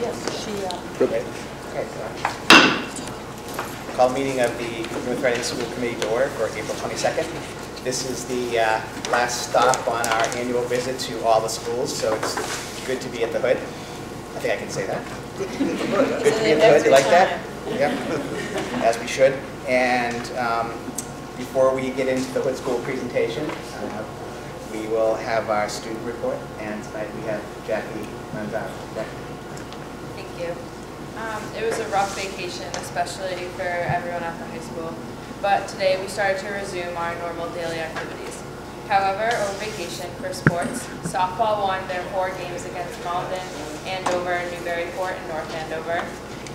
Yes, she. Okay. Call meeting of the North Reading School Committee to order for April 22nd. This is the last stop on our annual visit to all the schools, so it's good to be at the hood. I think I can say that. Good to be at the hood. You like that? Yep. As we should. And before we get into the hood school presentation, we will have our student report. And tonight we have Jackie Manzano. Thank you. It was a rough vacation, especially for everyone at the high school, but today we started to resume our normal daily activities. However, over vacation for sports, softball won their 4 games against Malden, Andover, Newburyport, and North Andover.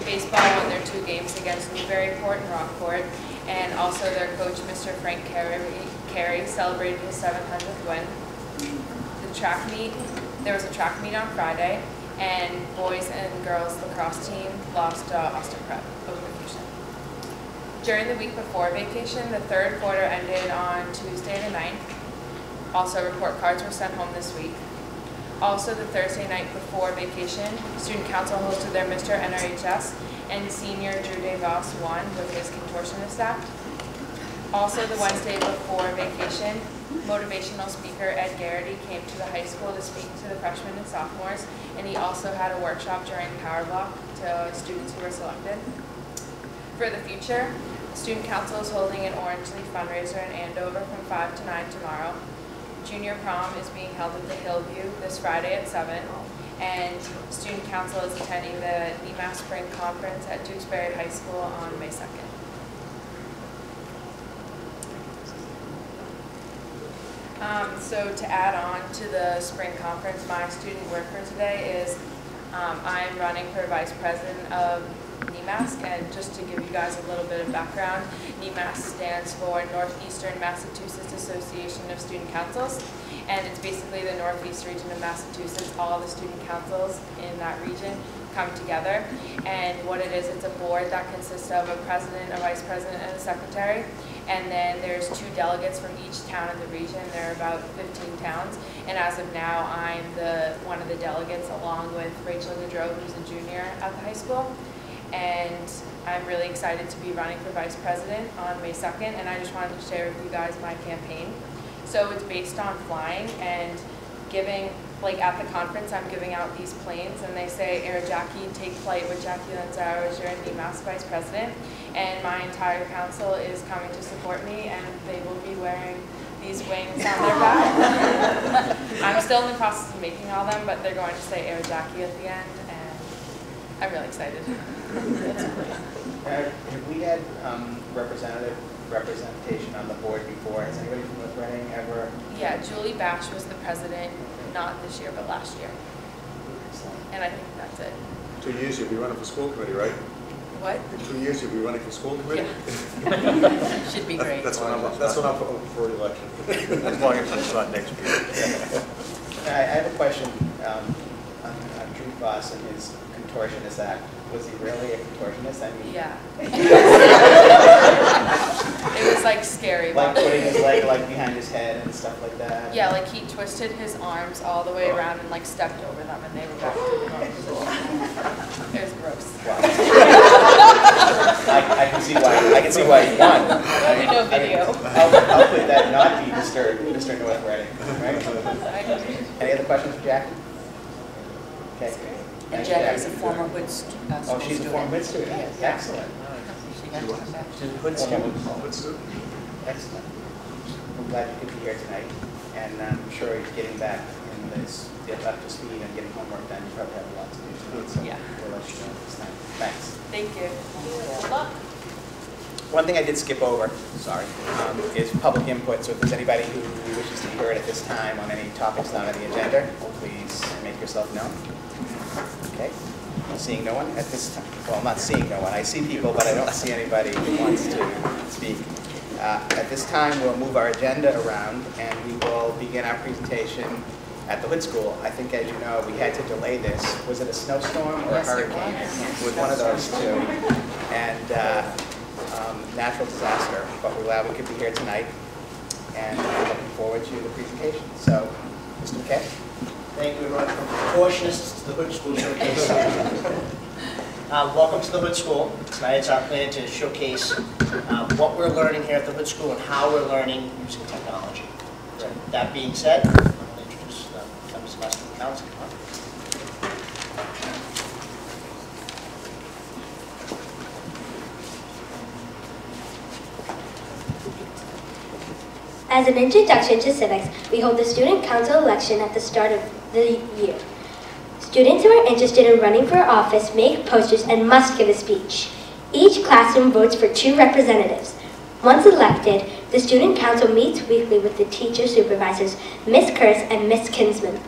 Baseball won their 2 games against Newburyport and Rockport, and also their coach, Mr. Frank Carey, celebrated his 700th win. There was a track meet on Friday, and boys and girls lacrosse team lost to Austin Prep over vacation. During the week before vacation, the 3rd quarter ended on Tuesday the 9th. Also, report cards were sent home this week. Also, the Thursday night before vacation, Student Council hosted their Mr. NRHS, and senior Drew DeVos won with his contortionist act. Also, the Wednesday before vacation, motivational speaker Ed Garrity came to the high school to speak to the freshmen and sophomores, and he also had a workshop during Power Block to students who were selected. For the future, Student Council is holding an Orange Leaf fundraiser in Andover from 5 to 9 tomorrow. Junior prom is being held at the Hillview this Friday at 7, and Student Council is attending the NEMAS Spring Conference at Tewksbury High School on May 2nd. So to add on to the spring conference, my student work for today is I'm running for vice president of NEMAS, and just to give you guys a little bit of background, NEMAS stands for Northeastern Massachusetts Association of Student Councils, and it's basically the Northeast region of Massachusetts. All the student councils in that region come together, and what it is, it's a board that consists of a president, a vice president, and a secretary. And then there's 2 delegates from each town in the region. There are about 15 towns. And as of now, I'm one of the delegates, along with Rachel Gaudreau, who's a junior at the high school. And I'm really excited to be running for vice president on May 2nd. And I just wanted to share with you guys my campaign. So it's based on flying and giving, like at the conference, I'm giving out these planes, and they say, Air Jackie, take flight with Jackie Lanzaro as your NEMAS vice president. And my entire council is coming to support me, and they will be wearing these wings on their back. I'm still in the process of making all them, but they're going to say Air Jackie at the end, and I'm really excited. That's great. Have we had representation on the board before? Has anybody from North Reading ever? Yeah, Julie Bash was the president, not this year, but last year. And I think that's it. 2 years you'll be running for school committee, right? What? In 2 years you'll be running for school committee? Yeah. Should be great. That's what I'm for election. As long as it's not next year. I have a question on Drew Voss and his contortionist act. Was he really a contortionist? I mean, yeah. It was like scary. Like putting his leg like behind his head and stuff like that? Yeah, like he twisted his arms all the way around and like stepped over them, and they were back to the normal position. It was gross. Wow. I can see why he won. There'll be no video. I'll put that not be Mr. North Reading, right? Any other questions for Jackie? Okay. And Jackie's a former Hood student. Oh, she's a former Hood student. Yes. Excellent. She got to come back. She's a Hood student. Excellent. I'm glad you could be here tonight, and I'm sure you're getting back in this, get up to speed and getting homework done. You probably have a lot to do tonight, so yeah. We'll let you know this time. Thanks. Thank you. Good luck. One thing I did skip over, sorry, is public input. So if there's anybody who wishes to be heard at this time on any topics not on the agenda, please make yourself known. Okay. Seeing no one at this time. Well, I'm not seeing no one. I see people, but I don't see anybody who wants to speak. At this time, we'll move our agenda around, and we will begin our presentation at the Hood School. I think, as you know, we had to delay this. Was it a snowstorm or a hurricane? It was one of those two. And natural disaster. But we're glad we could be here tonight, and I'm looking forward to the presentation. So, Mr. McKay. Thank you, everyone, from proportionists to the Hood School Showcase. Welcome to the Hood School. Tonight it's our plan to showcase what we're learning here at the Hood School and how we're learning using technology. So, that being said, I'm going to introduce the members of our student council. As an introduction to civics, we hold the student council election at the start of the year. Students who are interested in running for office make posters and must give a speech. Each classroom votes for 2 representatives. Once elected, the student council meets weekly with the teacher supervisors, Ms. Kurz and Ms. Kinsman.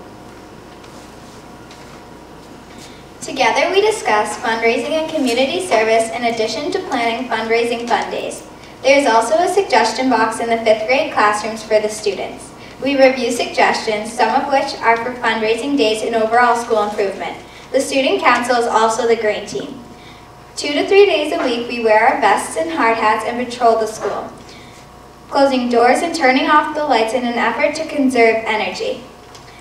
Together we discuss fundraising and community service in addition to planning fundraising fun days. There is also a suggestion box in the 5th grade classrooms for the students. We review suggestions, some of which are for fundraising days and overall school improvement. The student council is also the green team. 2 to 3 days a week we wear our vests and hard hats and patrol the school, closing doors and turning off the lights in an effort to conserve energy.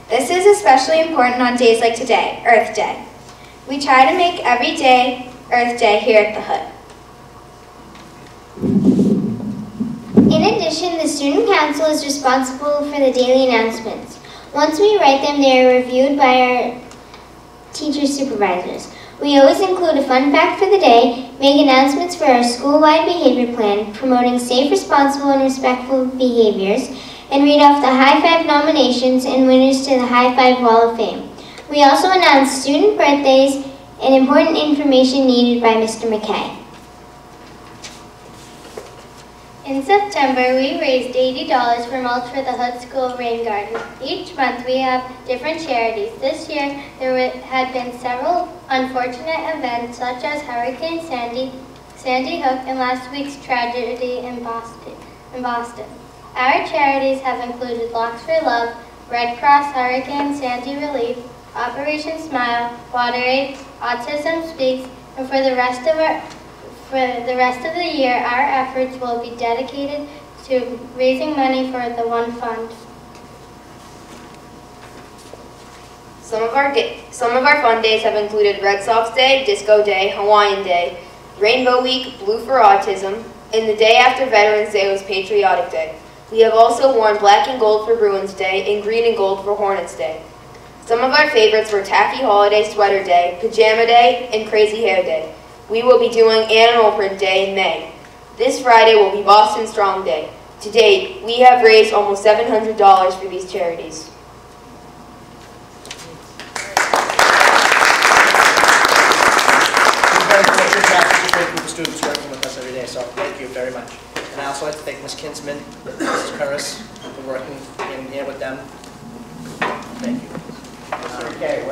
This is especially important on days like today, Earth Day. We try to make every day Earth Day here at the Hood. In addition, the student council is responsible for the daily announcements. Once we write them, they are reviewed by our teacher supervisors. We always include a fun fact for the day, make announcements for our school-wide behavior plan, promoting safe, responsible, and respectful behaviors, and read off the High Five nominations and winners to the High Five Wall of Fame. We also announce student birthdays and important information needed by Mr. McKay. In September, we raised $80 for mulch for the Hood School Rain Garden. Each month, we have different charities. This year, there had been several unfortunate events, such as Hurricane Sandy, Sandy Hook, and last week's tragedy in Boston. Our charities have included Locks for Love, Red Cross Hurricane Sandy Relief, Operation Smile, WaterAid, Autism Speaks, and for the rest of the year, our efforts will be dedicated to raising money for the One Fund. Some of our fun days have included Red Sox Day, Disco Day, Hawaiian Day, Rainbow Week, Blue for Autism, and the day after Veterans Day was Patriotic Day. We have also worn black and gold for Bruins Day and green and gold for Hornets Day. Some of our favorites were Tacky Holiday Sweater Day, Pajama Day, and Crazy Hair Day. We will be doing Animal Print Day in May. This Friday will be Boston Strong Day. To date, we have raised almost $700 for these charities. We're very fortunate to have such a great group of students working with us every day, so thank you very much. And I also like to thank Ms. Kinsman, Mrs. Curris, for working in here with them. Thank you. Okay,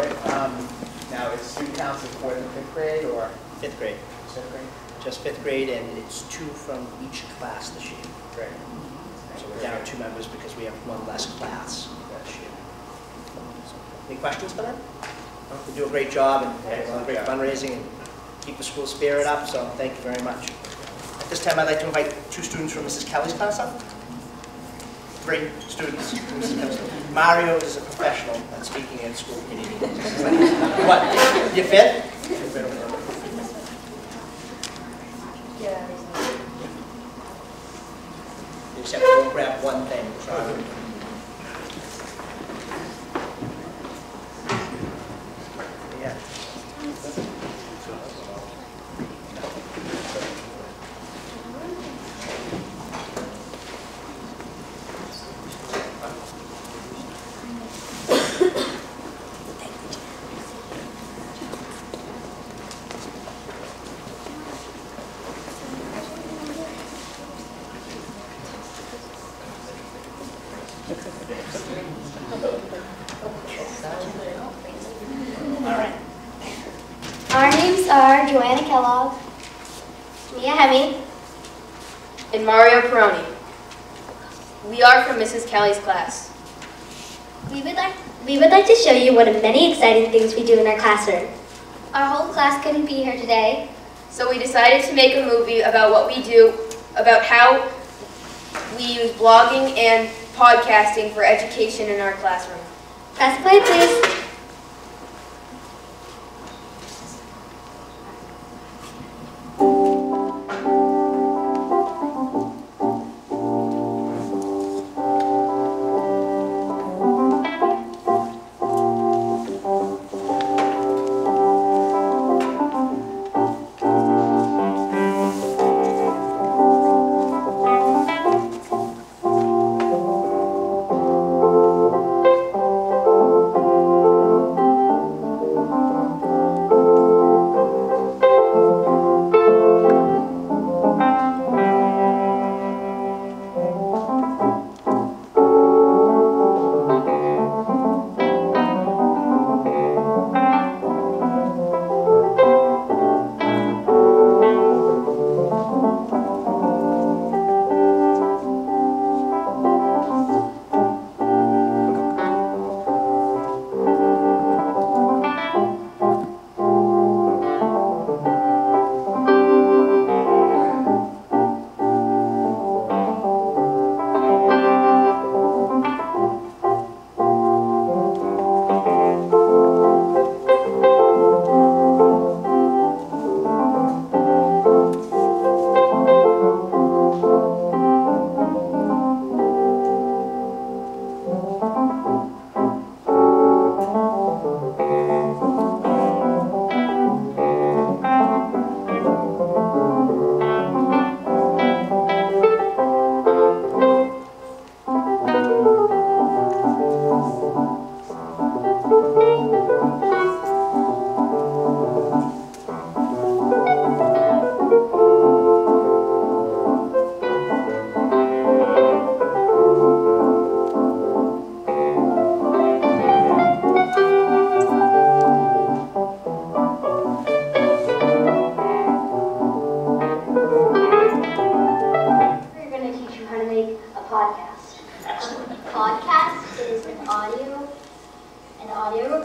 now is student council for the 5th grade or? 5th grade. 5th grade? Just 5th grade, and it's 2 from each class this year. Great. So we're down 2 members because we have 1 less class this year. Any questions for them? They do a great job and great fundraising and keep the school spirit up, so thank you very much. At this time, I'd like to invite 2 students from Mrs. Kelly's class up. 3 students from Mrs. Kelly's class. Mario is a professional at speaking at school committee meetings. What? You fit? Yeah. Except don't grab one thing. Yeah. Our names are Joanna Kellogg, Mia Hemme, And Mario Peroni. We are from Mrs. Kelly's class. We would like to show you one of many exciting things we do in our classroom. Our whole class couldn't be here today. So we decided to make a movie about what we do, about how we use blogging and podcasting for education in our classroom. Press play, please.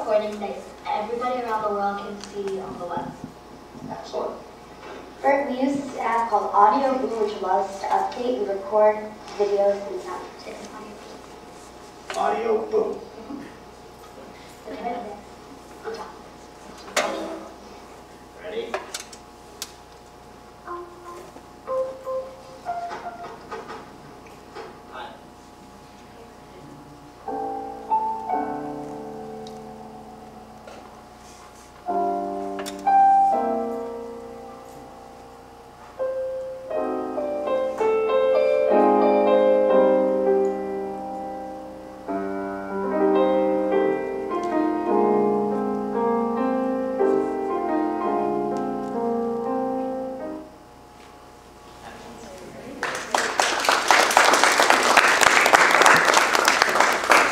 recording that everybody around the world can see on the web. Excellent. First, we use this app called Audio Boom, which allows us to update and record videos and sound. Audio boom. Ready? Hi.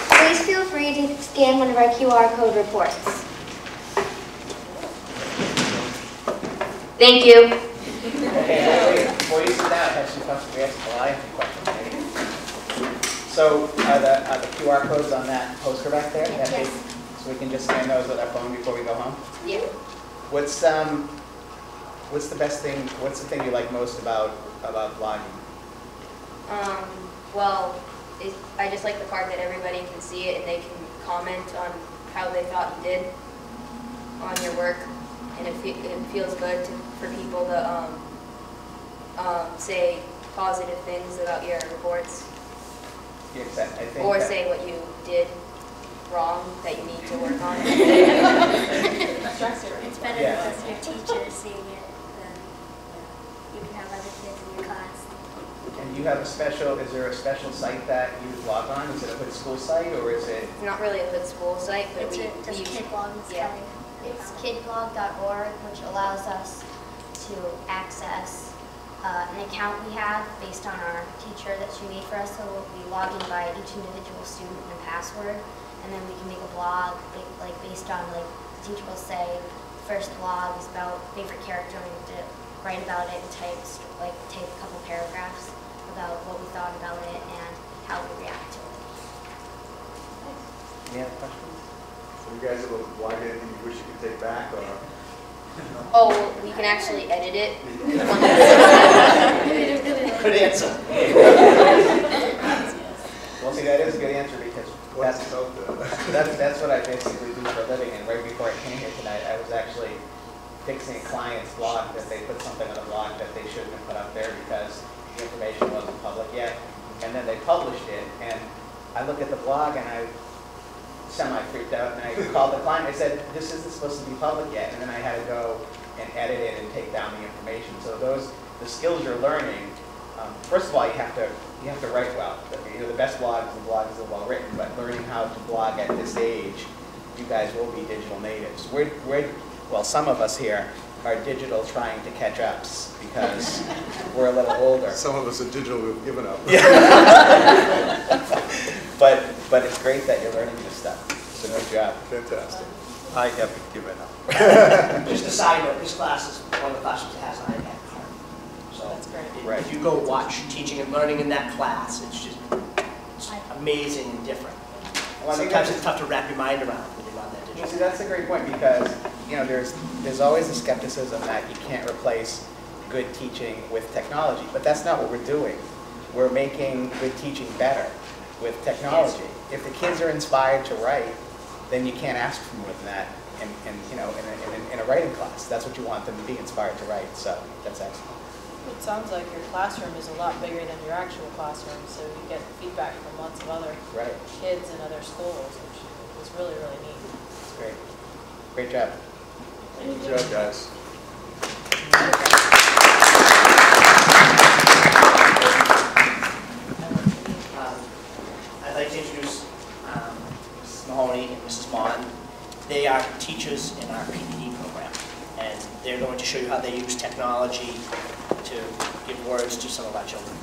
Please feel free to scan one of our QR code reports. Thank you. Before you sit down, I have some questions. We have some questions. Maybe. So are the QR codes on that poster back there? Yes. So we can just scan those with our phone before we go home? Yeah. What's the best thing, what's the thing you like most about vlogging? Well, I just like the part that everybody can see it and they can comment on how they thought you did on your work, and it feels good for people to say positive things about your reports, Yes, I think or that- say what you did wrong that you need to work on. It's better Yeah. because your teacher is seeing it than you can have other kids in your class. And you have is there a special site that you vlog on? Is it a Hood School site or is it? It's not really a good school site, but It's we just use- kid blog. yeah. It's kidblog.org, which allows us to access an account we have based on our teacher that she made for us. So we'll be logging by each individual student and password, and then we can make a blog like based on the teacher will say first blog is about favorite character, and we have to write about it and take a couple paragraphs about what we thought about it and how we react to it. Any other questions? So you guys ever vlog anything you wish you could take back, or? Oh, well, we can actually edit it. Good answer. Well, see, that is a good answer because That's what I basically do for a living. And right before I came here tonight, I was actually fixing a client's blog that they put something on the blog that they shouldn't have put up there because the information wasn't public yet. And then they published it, and I look at the blog and I semi-freaked out, and I called the client. I said, "This isn't supposed to be public yet," and then I had to go and edit it and take down the information. So the skills you're learning. First of all, you have to write well. The best blogs and blogs are well written, but learning how to blog at this age, you guys will be digital natives. Well, some of us here are digital trying to catch ups because we're a little older. Some of us are digital, we've given up. But it's great that you're learning this stuff. So good job. Fantastic. I haven't given up. Just a side note, this class is one of the classes that has an iPad card. So That's great. Right. if you go watch teaching and learning in that class, it's amazing and different. Well, I think Sometimes that's- it's tough to wrap your mind around when you're on that Well, digital. see, that's a great point because there's always a skepticism that you can't replace good teaching with technology, but that's not what we're doing. We're making good teaching better with technology. If the kids are inspired to write, then you can't ask for more than that in a writing class. That's what you want them to be, inspired to write. So that's excellent. It sounds like your classroom is a lot bigger than your actual classroom, so you get feedback from lots of other Right. kids in other schools, which is really, really neat. It's great. Great job. Good job, guys. I'd like to introduce Mrs. Mahoney and Mrs. Martin. They are teachers in our PPD program, and they're going to show you how they use technology to give words to some of our children.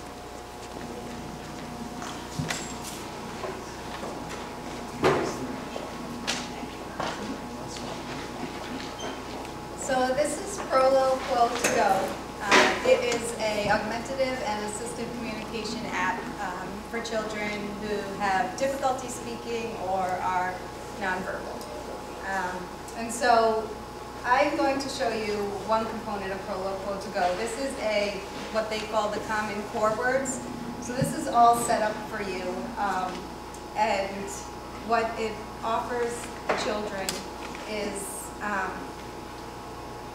So this is Prolo Quo to Go. It is a augmentative and assistive communication app for children who have difficulty speaking or are nonverbal. And so I'm going to show you one component of Prolo Quo to Go. This is what they call the common core words. So this is all set up for you, and what it offers the children is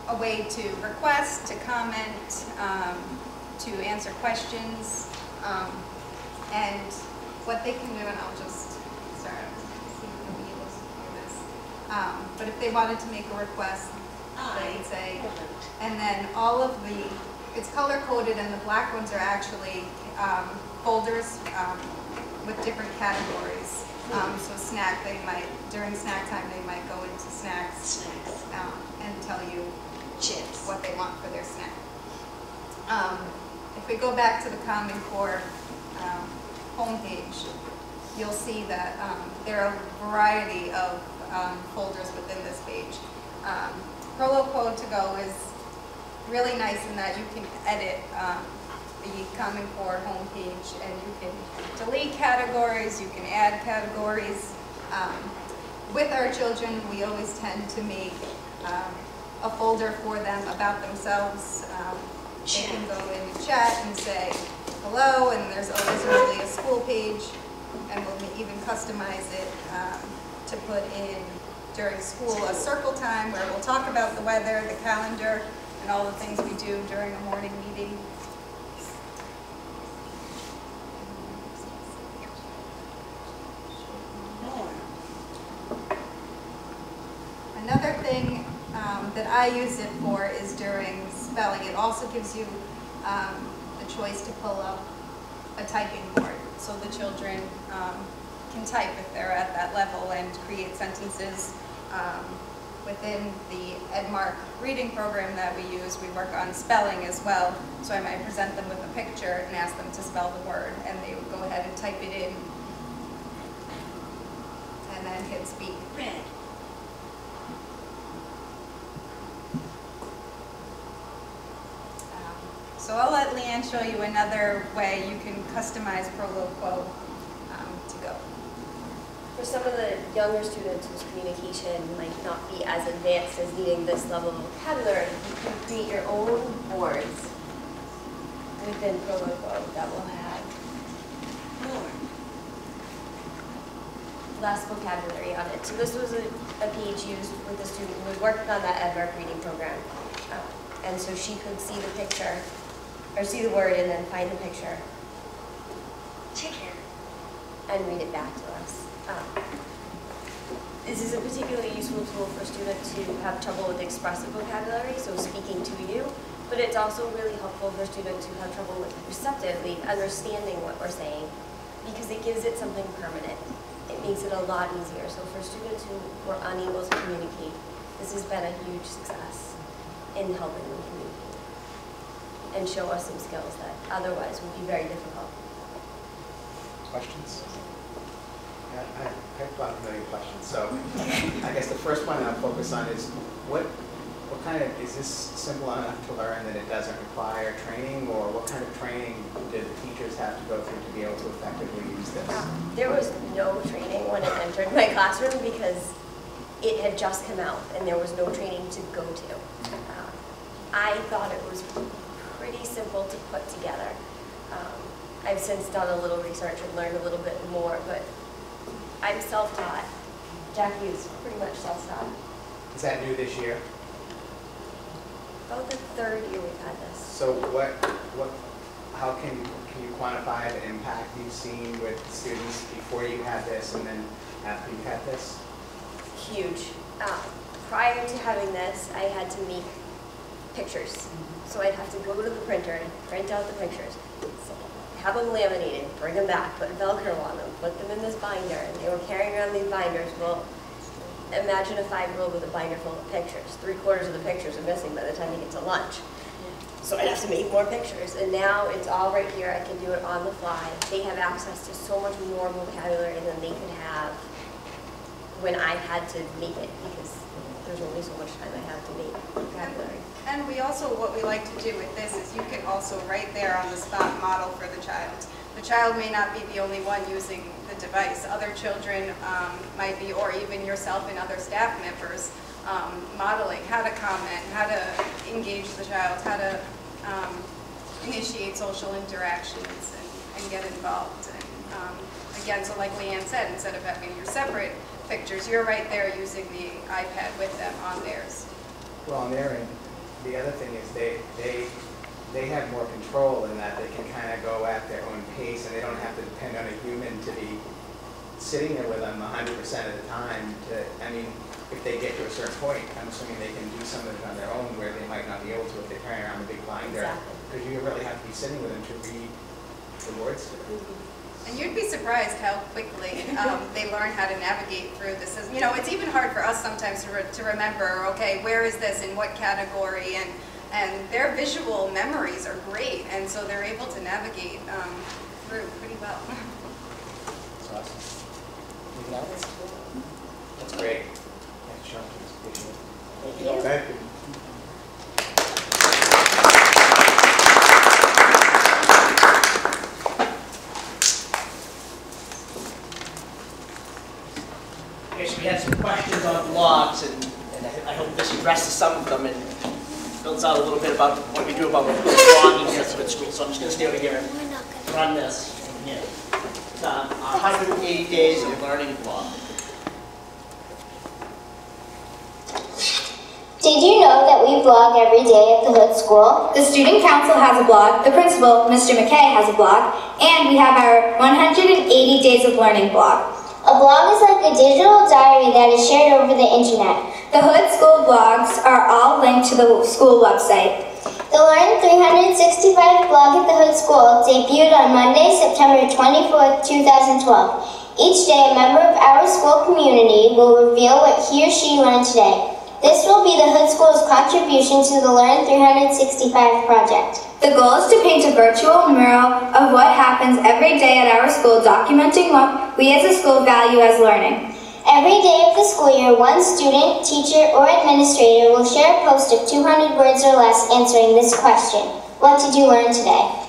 a way to request, to comment, to answer questions, and what they can do, and I'll just start, see if you'll be able to do this. But if they wanted to make a request, they would say, and then all of it's color coded, and the black ones are actually folders with different categories. So snack, during snack time, they might go into snacks and tell you chips, what they want for their snack. If we go back to the Common Core homepage, you'll see that there are a variety of folders within this page. Prolo Quo to Go is really nice in that you can edit the Common Core homepage, and you can delete categories, you can add categories. With our children, we always tend to make a folder for them about themselves. They can go in the chat and say hello, and there's always usually a school page, and we'll even customize it to put in during school a circle time where we'll talk about the weather, the calendar, and all the things we do during a morning meeting. Another thing that I use it for is during spelling. It also gives you the choice to pull up a typing board, so the children can type if they're at that level and create sentences. Within the Edmark reading program that we use, we work on spelling as well, so I might present them with a picture and ask them to spell the word, and they would go ahead and type it in and then hit speak. Red. So I'll let Leanne show you another way you can customize Prolo Quo to go. For some of the younger students whose communication might not be as advanced as needing this level of vocabulary, you can create your own boards within Prolo Quo that will have more. less vocabulary on it. So this was a page used with a student who was working on that EdVark reading program. And so she could see the picture, or see the word and then find the picture. Chicken. And read it back to us. This is a particularly useful tool for students who have trouble with expressive vocabulary, so speaking to you, but it's also really helpful for students who have trouble with receptively understanding what we're saying, because it gives it something permanent. It makes it a lot easier. So for students who were unable to communicate, this has been a huge success in helping them communicate and show us some skills that otherwise would be very difficult. Questions? Yeah, I've got a million questions. So I guess the first one I'll focus on is what kind of, is this simple enough to learn that it doesn't require training, or what kind of training did the teachers have to go through to be able to effectively use this? There was no training when it entered my classroom because it had just come out and there was no training to go to. I thought it was pretty simple to put together. I've since done a little research and learned a little bit more, but I'm self-taught. Jackie is pretty much self-taught. Is that new this year? About the third year we've had this. So how can you quantify the impact you've seen with students before you had this and then after you had this? Huge. Prior to having this, I had to make pictures. So I'd have to go to the printer and print out the pictures, have them laminated, bring them back, put Velcro on them, put them in this binder, and they were carrying around these binders. Well, imagine a 5-year-old with a binder full of pictures. 3/4 of the pictures are missing by the time you get to lunch. So I'd have to make more pictures, and now it's all right here. I can do it on the fly. They have access to so much more vocabulary than they could have when I had to make it, because there's only so much time I have to make vocabulary. And we also, what we like to do with this is you can also right there on the spot model for the child. The child may not be the only one using the device. Other children might be, or even yourself and other staff members, modeling how to comment, how to engage the child, how to initiate social interactions and get involved. And again, so like Leanne said, instead of having your separate pictures, you're right there using the iPad with them on theirs. Well, on their end, the other thing is they have more control in that they can kind of go at their own pace, and they don't have to depend on a human to be sitting there with them 100% of the time. I mean, if they get to a certain point, I'm assuming they can do some of it on their own where they might not be able to if they're carrying around a big binder. Because you really have to be sitting with them to read the words to them. And you'd be surprised how quickly they learn how to navigate through this. You know, it's even hard for us sometimes to remember, okay, where is this in what category? And their visual memories are great, and so they're able to navigate through pretty well. That's awesome. Anything else? That's great. Thanks, Sean. Thank you. Thank you. Okay, so we had some questions on blogs, and I hope this addresses some of them and builds out a little bit about what we do about blogging here at school. So I'm just going to stay over here and run this from here. It's 180 days of learning blog. Did you know that we blog every day at the Hood School? The Student Council has a blog, the Principal, Mr. McKay, has a blog, and we have our 180 Days of Learning blog. A blog is like a digital diary that is shared over the internet. The Hood School blogs are all linked to the school website. The Learn 365 blog at the Hood School debuted on Monday, September 24th, 2012. Each day, a member of our school community will reveal what he or she learned today. This will be the Hood School's contribution to the Learn 365 project. The goal is to paint a virtual mural of what happens every day at our school, documenting what we as a school value as learning. Every day of the school year, one student, teacher, or administrator will share a post of 200 words or less answering this question: what did you learn today?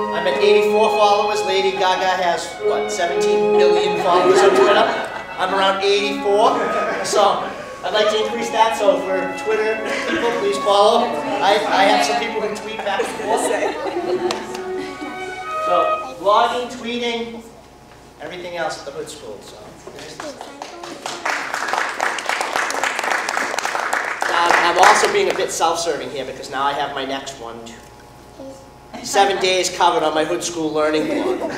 I'm at 84 followers. Lady Gaga has, what, 17 million followers on Twitter? I'm around 84. So I'd like to increase that. So if we're Twitter people, please follow. I have some people who tweet back and forth. So blogging, tweeting, everything else at the Hood School. So. I'm also being a bit self-serving here because now I have my next one. 7 days covered on my Hood School Learning blog.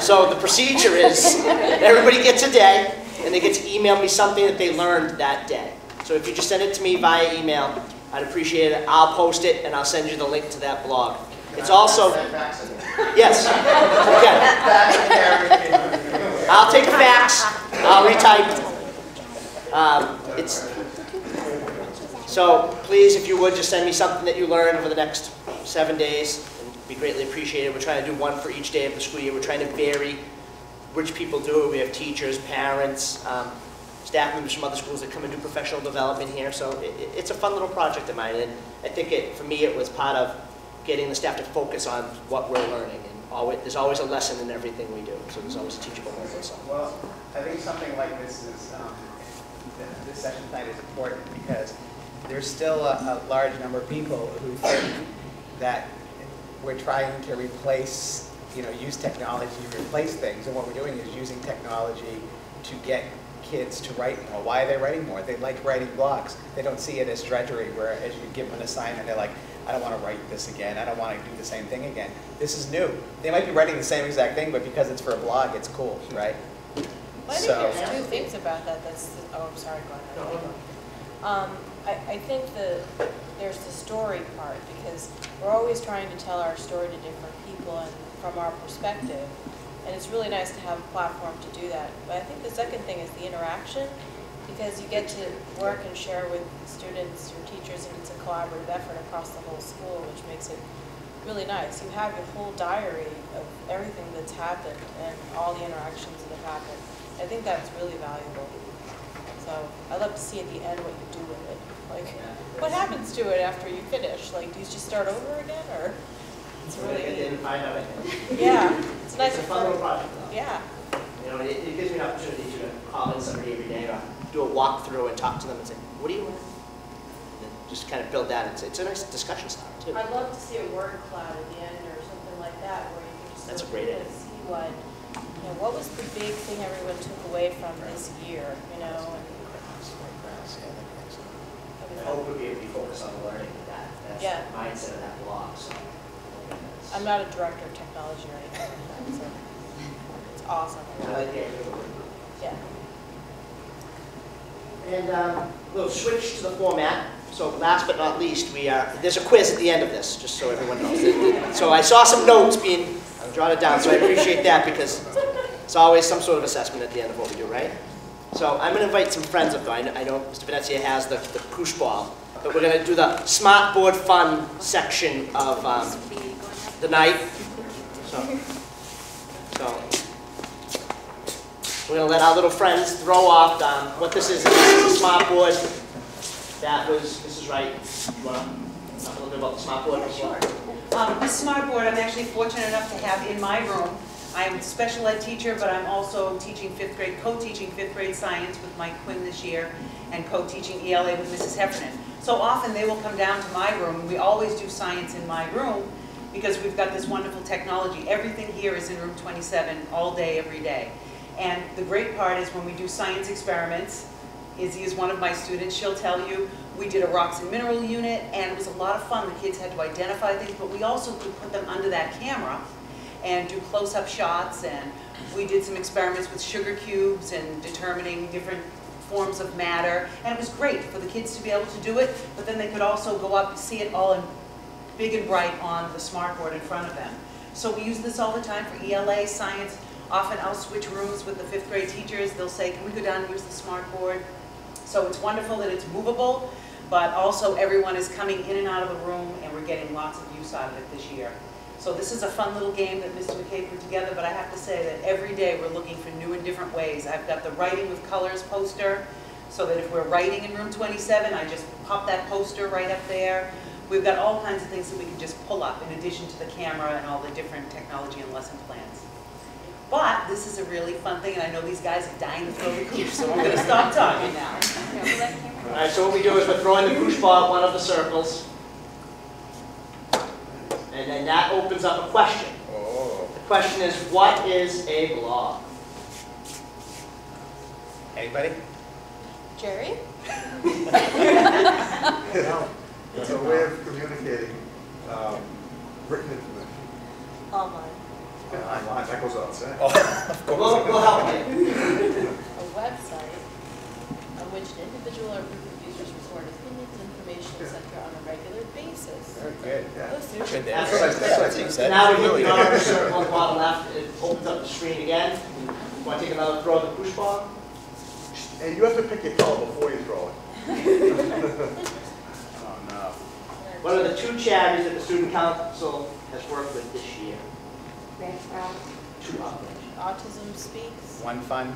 So the procedure is everybody gets a day and they get to email me something that they learned that day. So if you just send it to me via email, I'd appreciate it. I'll post it and I'll send you the link to that blog. It's also, yes, again. I'll take a fax, I'll retype. So please, if you would, just send me something that you learned over the next 7 days. It'd be greatly appreciated. We're trying to do one for each day of the school year. We're trying to vary which people do it. We have teachers, parents, staff members from other schools that come and do professional development here. So it's a fun little project of mine. And I think for me, it was part of getting the staff to focus on what we're learning. And there's always a lesson in everything we do. So there's always a teachable moment. So. Well, I think something like this is, this session tonight is important because there's still a large number of people who think that we're trying to replace, use technology to replace things. And what we're doing is using technology to get kids to write more. Why are they writing more? They like writing blogs. They don't see it as drudgery, where as you give them an assignment, they're like, I don't want to write this again. I don't want to do the same thing again. This is new. They might be writing the same exact thing, but because it's for a blog, it's cool, right? Well, I think there's two things about that. Oh, I'm sorry, go ahead. I think there's the story part, because we're always trying to tell our story to different people and from our perspective. And it's really nice to have a platform to do that. But I think the second thing is the interaction, because you get to work and share with students, your teachers, and it's a collaborative effort across the whole school, which makes it really nice. You have your whole diary of everything that's happened and all the interactions that have happened. I think that's really valuable. So I'd love to see at the end what you do with it. Like, what happens to it after you finish? Like, do you just start over again, or? It's really neat. Yeah, it's nice. It's a fun little project. Yeah. It gives me an opportunity to call in somebody every day or do a walkthrough and talk to them and say, what do you learn? And just kind of build that. It's a nice discussion starter, too. I'd love to see a word cloud at the end or something like that, where you can just That's a great idea. See what was the big thing everyone took away from this year, and I hope we'll be able to be focused on the learning of that. That's the mindset of that blog. So. I'm not a director of technology or anything like that, so it's awesome. I like the idea. Yeah. And we'll switch to the format. So last but not least, there's a quiz at the end of this, just so everyone knows. So I saw some notes being jotted down, so I appreciate that, because it's always some sort of assessment at the end of what we do, right? So I'm going to invite some friends up, though. I know Mr. Venezia has the push ball, but we're going to do the smart board fun section of the night. So we're going to let our little friends throw off what this is. This is a smart board. This is right. You want to talk a little bit about the smart board? Sure. This smart board I'm actually fortunate enough to have in my room. I'm a special ed teacher, but I'm also teaching fifth grade, co-teaching fifth grade science with Mike Quinn this year, and co-teaching ELA with Mrs. Heffernan. So often they will come down to my room, and we always do science in my room because we've got this wonderful technology. Everything here is in room 27 all day, every day. And the great part is when we do science experiments, Izzy is one of my students, she'll tell you, we did a rocks and mineral unit, and it was a lot of fun. The kids had to identify things, but we also could put them under that camera and do close-up shots, and we did some experiments with sugar cubes and determining different forms of matter, and it was great for the kids to be able to do it, but then they could also go up and see it all in big and bright on the smart board in front of them. So we use this all the time for ELA, science. Often I'll switch rooms with the fifth grade teachers. They'll say, can we go down and use the smart board? So it's wonderful that it's movable, but also everyone is coming in and out of the room, and we're getting lots of use out of it this year. So this is a fun little game that Mr. McKay put together, but I have to say that every day we're looking for new and different ways. I've got the Writing with Colors poster, so that if we're writing in room 27, I just pop that poster right up there. We've got all kinds of things that we can just pull up in addition to the camera and all the different technology and lesson plans. But this is a really fun thing, and I know these guys are dying to throw the cooch, so we're going to stop talking now. All right, so what we do is we're throwing the cooch ball at one of the circles. And then that opens up a question. Oh. The question is, what is a blog? Anybody? Jerry? It's a way of communicating written information. Online. Online, that goes without saying. We'll help you. A website on which an individual or group of users record opinions, information, etc. on a regular basis. Very good. Yeah. Those two. Good. That's what you said. Now we hit the orange circle on the bottom left. It opens up the screen again. You want to take another throw of the push ball? And you have to pick your color before you throw it. Oh, no. What are the 2 charities that the Student Council has worked with this year? Two of them. Autism Speaks. One fund,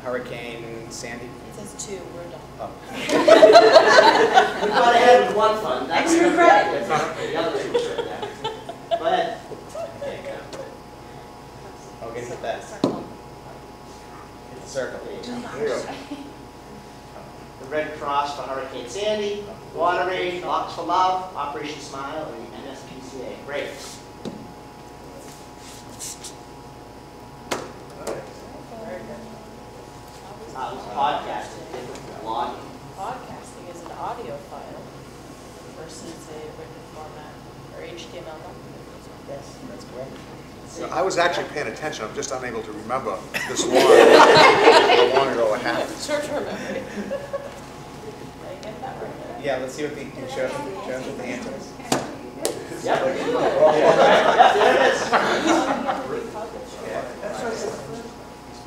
Hurricane Sandy. It says 2, we're done. Oh. We got ahead with one fund. That's Extra credit. The other 2 is right there. Go ahead. Okay, hit that. Hit the circle. There you go. The Red Cross for Hurricane Sandy, Water Aid, Locks for Love, Operation Smile, and the NSPCA. Great. Podcasting, blogging. Podcasting is an audio file versus a written format or HTML document. Yes, that's correct. So I was actually paying attention. I'm just unable to remember this long. How long ago it happened. Short-term memory. Yeah, let's see what the show us what the answer is. Yep. There it is.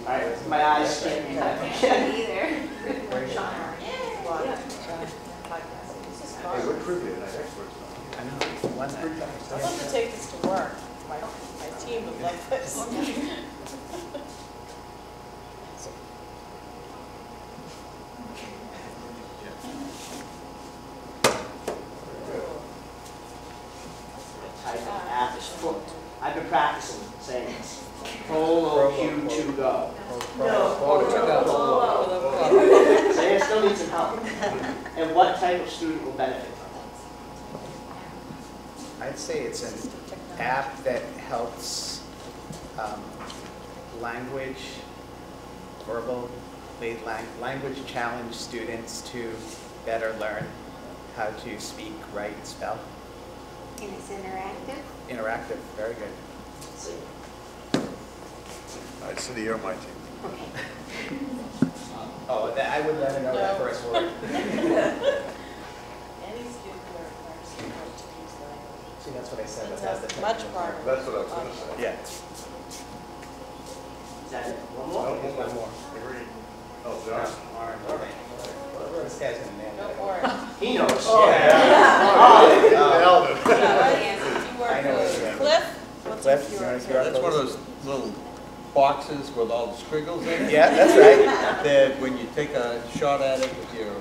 All right, my eyes can't read that. Either. Hey, what trivia night experts? I know. One night. I'd love to take this to work. My team would love this. I've been practicing saying this. Polo Q to go. So I still need some help. And what type of student will benefit from it? I'd say it's an app that helps language challenge students to better learn how to speak, write, and spell. And it's interactive? Interactive, very good. All right, Cindy, you're on my team. Oh, I would let her know that first word. Any student who requires support to use language. See, that's what I said. It's That's the much part. That's what I was going to say. Yeah. Is that it? One more? No, one more. Agreed. Oh, John. Orange. Whatever this guy's gonna name No it. orange. He knows. Oh, Yeah. yeah. Nailed it. I know what you're Cliff? What's Cliff, your you QR want to code? That's one of those little boxes with all the squiggles in it. Yeah, that's right. That when you take a shot at it with your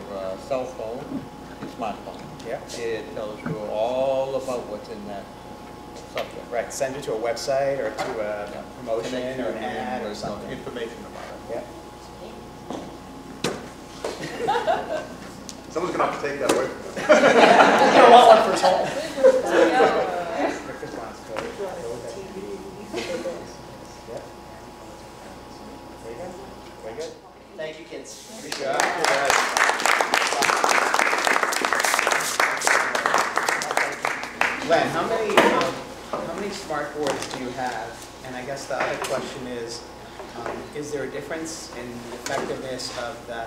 cell phone, your smartphone, Yeah. it tells you all about what's in that subject. Right, send it to a website or to a promotion Connect or you an ad or with something. information about it. Yeah. Someone's going to have to take that away from me. You don't want one for home. Yep. Very good. Very good. Thank you, kids. Good job. Glenn, how many smart boards do you have? And I guess the other question is there a difference in the effectiveness of the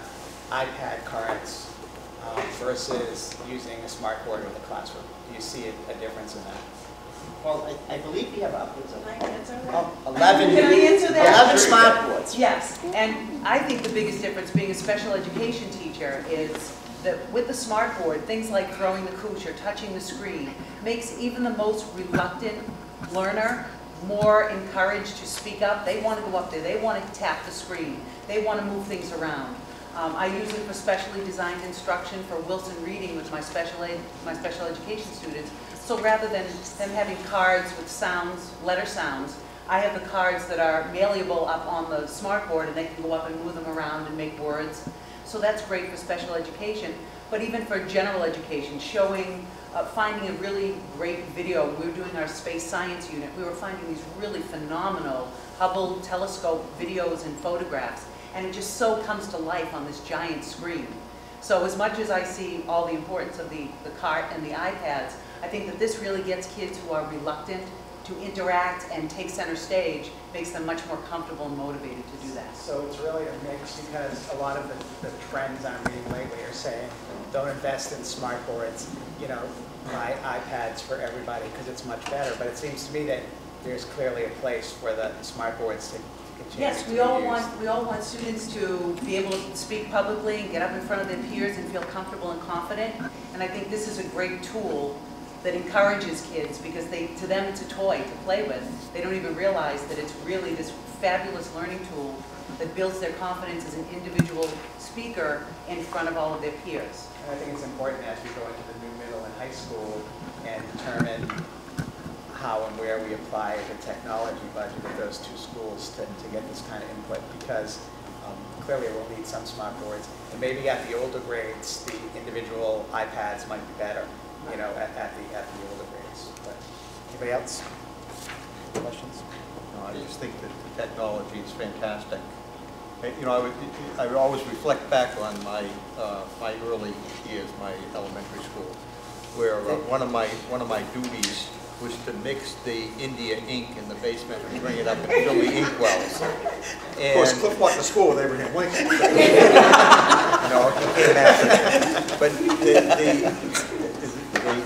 iPad cards versus using a smart board with a classroom? Do you see a difference in that? Well, I believe we have upwards of Can I answer that? 11, Can I answer that? 11 smart boards. Yes, and I think the biggest difference being a special education teacher is that with the smart board, things like throwing the cooch or touching the screen makes even the most reluctant learner more encouraged to speak up. They want to go up there, they want to tap the screen, they want to move things around. I use it for specially designed instruction for Wilson reading with my special education students. So rather than them having cards with sounds, letter sounds, I have the cards that are malleable up on the smartboard, and they can go up and move them around and make words. So that's great for special education. But even for general education, showing, finding a really great video. We were doing our space science unit. We were finding these really phenomenal Hubble telescope videos and photographs. And it just so comes to life on this giant screen. So as much as I see all the importance of the cart and the iPads, I think that this really gets kids who are reluctant to interact and take center stage, makes them much more comfortable and motivated to do that. So it's really a mix, because a lot of the trends I'm reading lately are saying, don't invest in smart boards, you know, buy iPads for everybody because it's much better. But it seems to me that there's clearly a place for the smart boards to continue Yes, we all want students to be able to speak publicly and get up in front of their peers and feel comfortable and confident. And I think this is a great tool that encourages kids, because to them it's a toy to play with. They don't even realize that it's really this fabulous learning tool that builds their confidence as an individual speaker in front of all of their peers. And I think it's important as we go into the new middle and high school and determine how and where we apply the technology budget of those two schools to get this kind of input, because clearly we'll need some smart boards. And maybe at the older grades, the individual iPads might be better, you know, at the older grades. But anybody else? Questions? No, I just think that the technology is fantastic. You know, I would always reflect back on my my early years, my elementary school, where one of my duties was to mix the India ink in the basement and bring it up and fill the ink wells. Of course, Cliff went to school with Abraham Lincoln. No, you can't imagine. But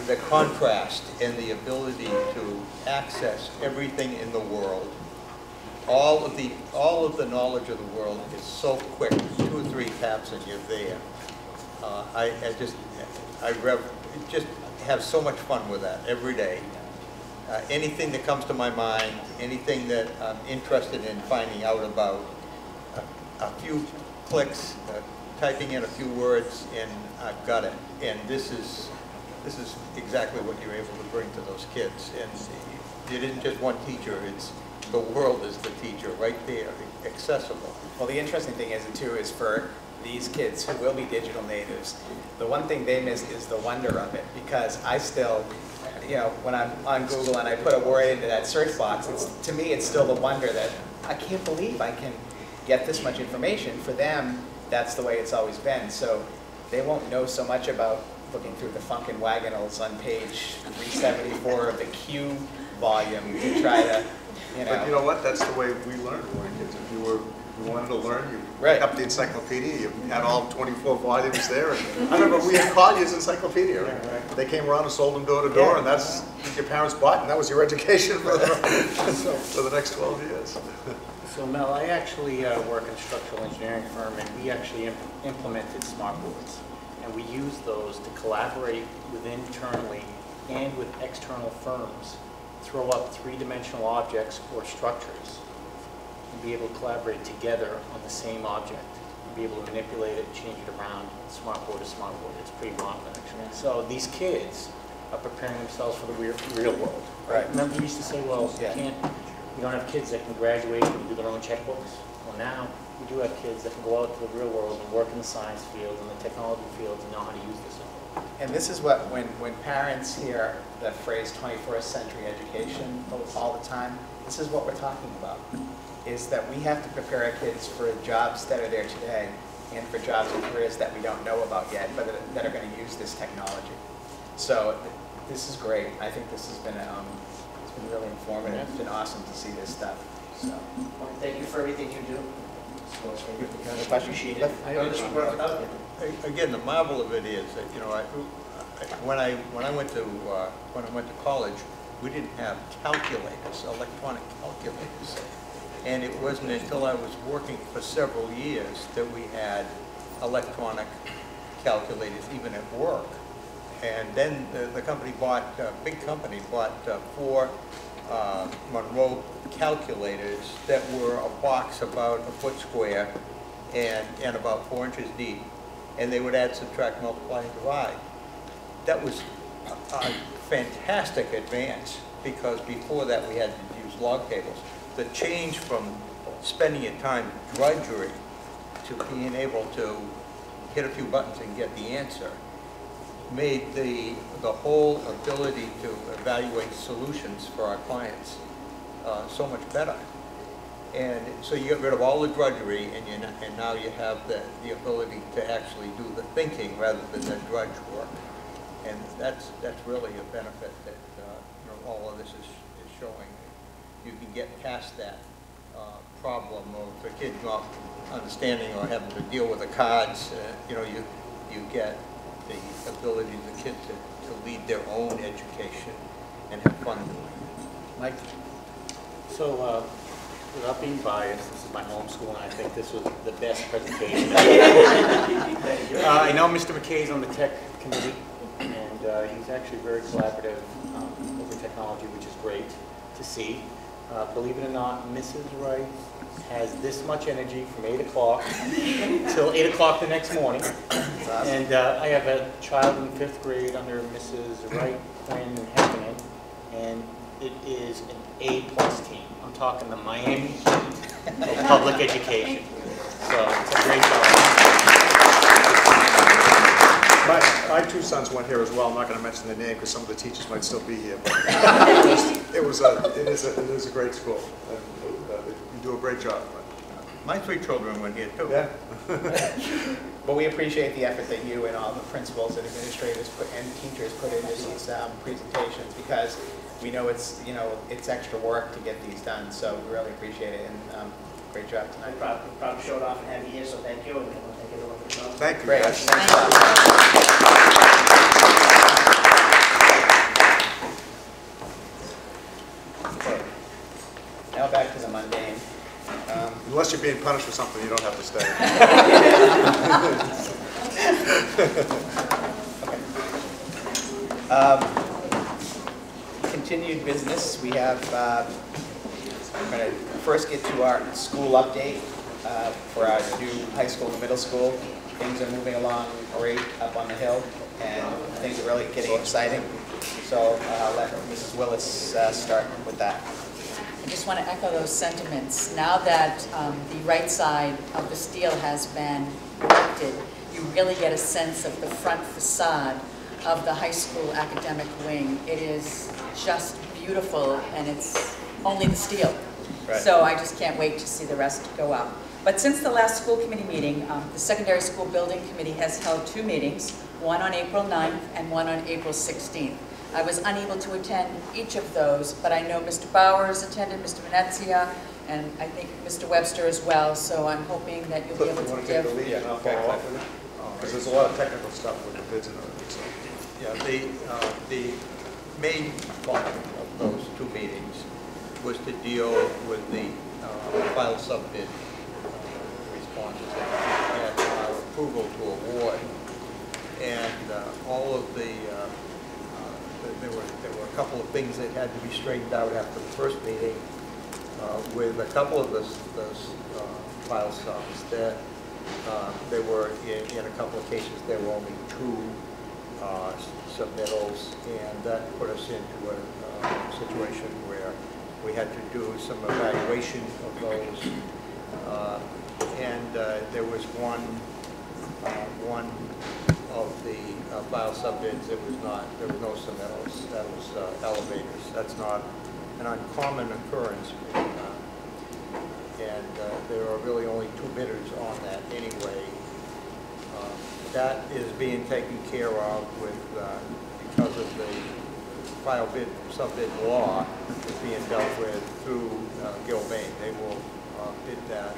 the contrast and the ability to access everything in the world, all of the knowledge of the world is so quick. 2 or 3 taps and you're there. I just have so much fun with that every day. Anything that comes to my mind, anything that I'm interested in finding out about, a few clicks, typing in a few words, and I've got it. And this is exactly what you're able to bring to those kids. And it isn't just one teacher, it's the world is the teacher right there, accessible. Well, the interesting thing is for these kids who will be digital natives, the one thing they miss is the wonder of it, because I still, you know, when I'm on Google and I put a word into that search box, to me it's still the wonder that I can't believe I can get this much information. For them, that's the way it's always been. So they won't know so much about looking through the Funkin' Wagonals on page 374 of the Q volume to try to, you know. But you know what? That's the way we learned when we were kids. If you wanted to learn, you right. pick up the encyclopedia, you had all 24 volumes there. And I remember we had Collier's encyclopedia. Right? Yeah, right. They came around and sold them door to door, and that's what your parents bought, and that was your education for the next 12 years. So Mel, I actually work in a structural engineering firm, and we actually implemented smart boards. And we use those to collaborate with internally and with external firms, throw up 3-dimensional objects or structures, and be able to collaborate together on the same object, and be able to manipulate it, change it around, smart board to smart board. It's pretty modern, actually. So these kids are preparing themselves for the real world. Right? Remember we used to say, well, we don't have kids that can graduate and do their own checkbooks. Well, now we do have kids that can go out to the real world and work in the science field and the technology fields and know how to use this. And this is what, when parents hear the phrase 21st century education all the time, this is what we're talking about, is that we have to prepare our kids for jobs that are there today and for jobs and careers that we don't know about yet, but that are going to use this technology. So this is great. I think this has been, it's been really informative. It's been awesome to see this stuff. So, thank you for everything you do. Appreciate it. Again, the marvel of it is that, you know, when I went to college, we didn't have calculators, electronic calculators, and it wasn't until I was working for several years that we had electronic calculators, even at work. And then the company bought, big company bought 4 Monroe calculators that were a box about a foot square, and about 4 inches deep, and they would add, subtract, multiply, and divide. That was a fantastic advance, because before that we had to use log tables. The change from spending your time drudgery to being able to hit a few buttons and get the answer made the whole ability to evaluate solutions for our clients so much better. And so you get rid of all the drudgery, and now you have the ability to actually do the thinking rather than the drudge work. And that's really a benefit that all of this is showing. You can get past that problem of the kid not understanding or having to deal with the cards. You get the ability of the kid to lead their own education and have fun doing it. Mike? So, without being biased, this is my home school, and I think this was the best presentation. I know Mr. McKay's on the tech committee, and he's actually very collaborative over technology, which is great to see. Believe it or not, Mrs. Wright has this much energy from 8 o'clock till 8 o'clock the next morning. And I have a child in 5th grade under Mrs. Wright, Quinn, and Heffernan, and it is an A+ team. I'm talking the Miami Heat of public education. So it's a great job. My 2 sons went here as well. I'm not going to mention their name because some of the teachers might still be here. But it is a great school. And, you do a great job. My 3 children went here too. Yeah. But we appreciate the effort that you and all the principals and administrators and teachers put into these presentations, because we know it's extra work to get these done. So we really appreciate it, and great job tonight. I'm proud to show it off and have you here, so thank you, and thank everyone for the job. Thank you. Great. Guys. Okay. Now back to the mundane. Unless you're being punished for something, you don't have to stay. Okay. Continued business. We have, we're going to first get to our school update for our new high school and middle school. Things are moving along great up on the hill, and things are really getting exciting. So I'll let Mrs. Willis start with that. I just want to echo those sentiments. Now that the right side of the steel has been erected, you really get a sense of the front facade of the high school academic wing. It is just beautiful, and it's only the steel. Right. So I just can't wait to see the rest go up. But since the last school committee meeting, the Secondary School Building Committee has held 2 meetings, one on April 9th and one on April 16th. I was unable to attend each of those, but I know Mr. Bowers attended, Mr. Venezia, and I think Mr. Webster as well, so I'm hoping that you'll be able to give... And I'll follow up with it? Because there's a lot of technical stuff with the bids and everything. So. Yeah, the main function of those 2 meetings was to deal with the final sub-bid responses and our approval to award. And all of the there were a couple of things that had to be straightened out after the first meeting with a couple of those file subs that there were, in a couple of cases, there were only 2 submittals, and that put us into a situation where we had to do some evaluation of those. And there was one of the file subbids that was not, there was no submittals. That was elevators. That's not an uncommon occurrence. And there are really only 2 bidders on that anyway. That is being taken care of with, because of the file bid, sub-bid law is being dealt with through Gilbane. They will bid that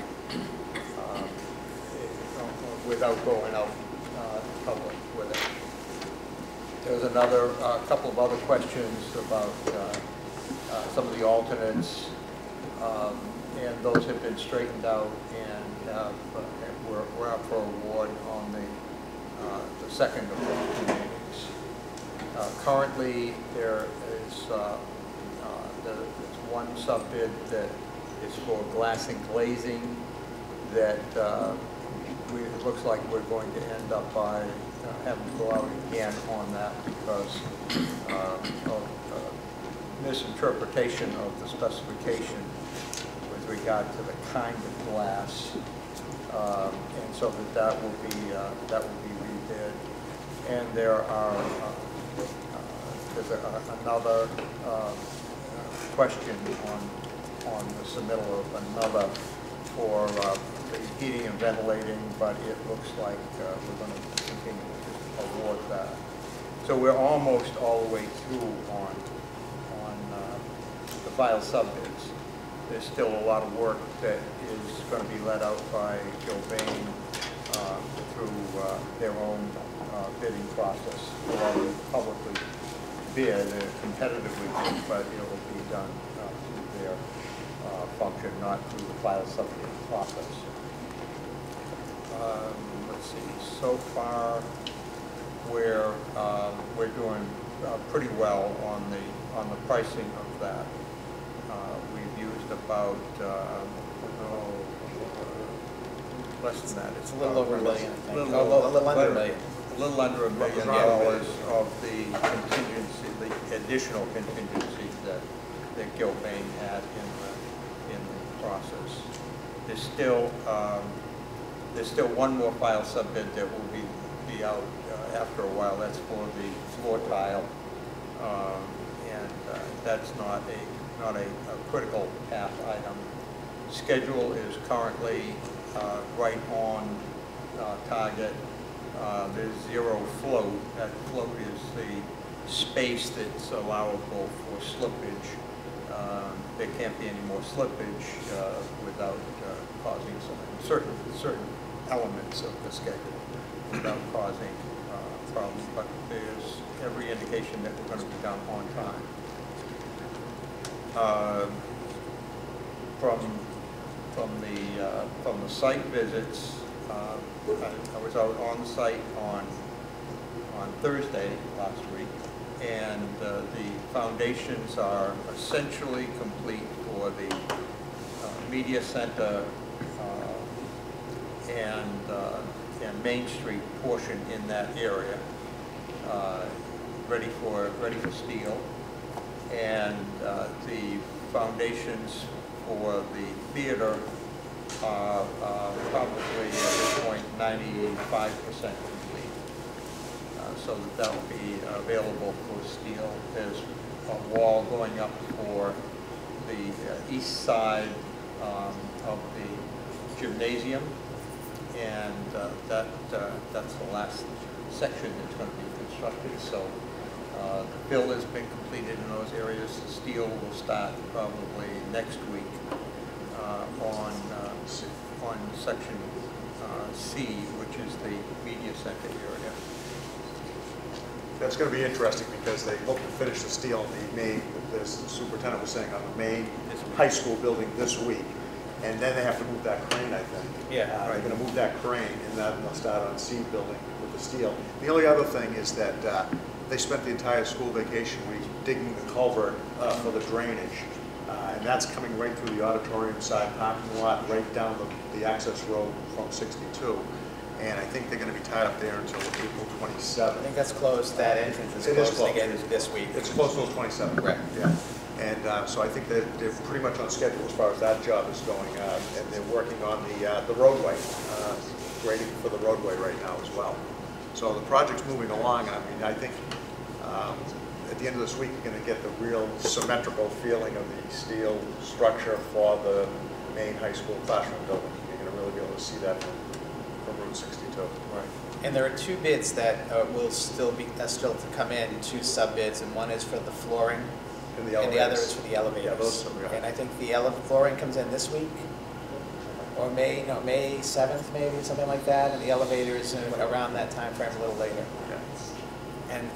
without going out public with it. There's another couple of other questions about some of the alternates, and those have been straightened out and we're up for award on the second of those 2 meetings. Currently, there is there's one sub-bid that is for glass and glazing that it looks like we're going to end up by having to go out again on that because of misinterpretation of the specification with regard to the kind of glass, and so that will be redid. And there's another question on the submittal of another for the heating and ventilating, but it looks like we're going to continue to award that. So we're almost all the way through on the file subbids. There's still a lot of work that is going to be led out by Gilbane through their own bidding process. They'll publicly bid, competitively bid, but it will be done through their function, not through the file subbid process. Let's see, so far we're doing pretty well on the pricing of that. We've used about less than that. It's a little over $1 million, I think. A little under $1 million. A little under $1 million of the contingency, the additional contingency that Gilbane had in the process. There's still one more file subbid that will be out after a while. That's for the floor tile, and that's not a critical path item. Schedule is currently right on target. There's zero float. That float is the space that's allowable for slippage. There can't be any more slippage without causing certain elements of the schedule without causing problems. But there's every indication that we're going to be done on time. From the site visits, I was out on the site on Thursday last week, and the foundations are essentially complete for the media center and Main Street portion in that area, ready for steel, and the foundations for the theater are probably at this point 95% complete, so that will be available for steel. There's a wall going up for the east side of the gymnasium, and that's the last section that's going to be constructed. So the fill has been completed in those areas. The steel will start probably next week on section C, which is the media center area. That's going to be interesting because they hope to finish the steel on the main, as the superintendent was saying, on the main high school building this week. And then they have to move that crane, I think. Yeah. They're going to move that crane, and then they'll start on C building with the steel. The only other thing is that they spent the entire school vacation week digging the culvert for the drainage. And that's coming right through the auditorium side parking lot, right down the access road from 62. And I think they're going to be tied up there until April 27th. I think that's closed. That entrance is closed again this week. It's closed until 27th. Right. Yeah. And so I think they're pretty much on schedule as far as that job is going. And they're working on the roadway, grading for the roadway right now as well. So the project's moving along. I mean, I think at the end of this week, you're going to get the real symmetrical feeling of the steel structure for the main high school classroom building. You're going to really be able to see that from Route 62. Right. And there are two bids that will still to come in, two sub-bids, and one is for the flooring, and the other is for the elevators. Yeah, those two, yeah. And I think the flooring comes in this week, or May 7th maybe, something like that, and the elevators around that time frame a little later. Yeah.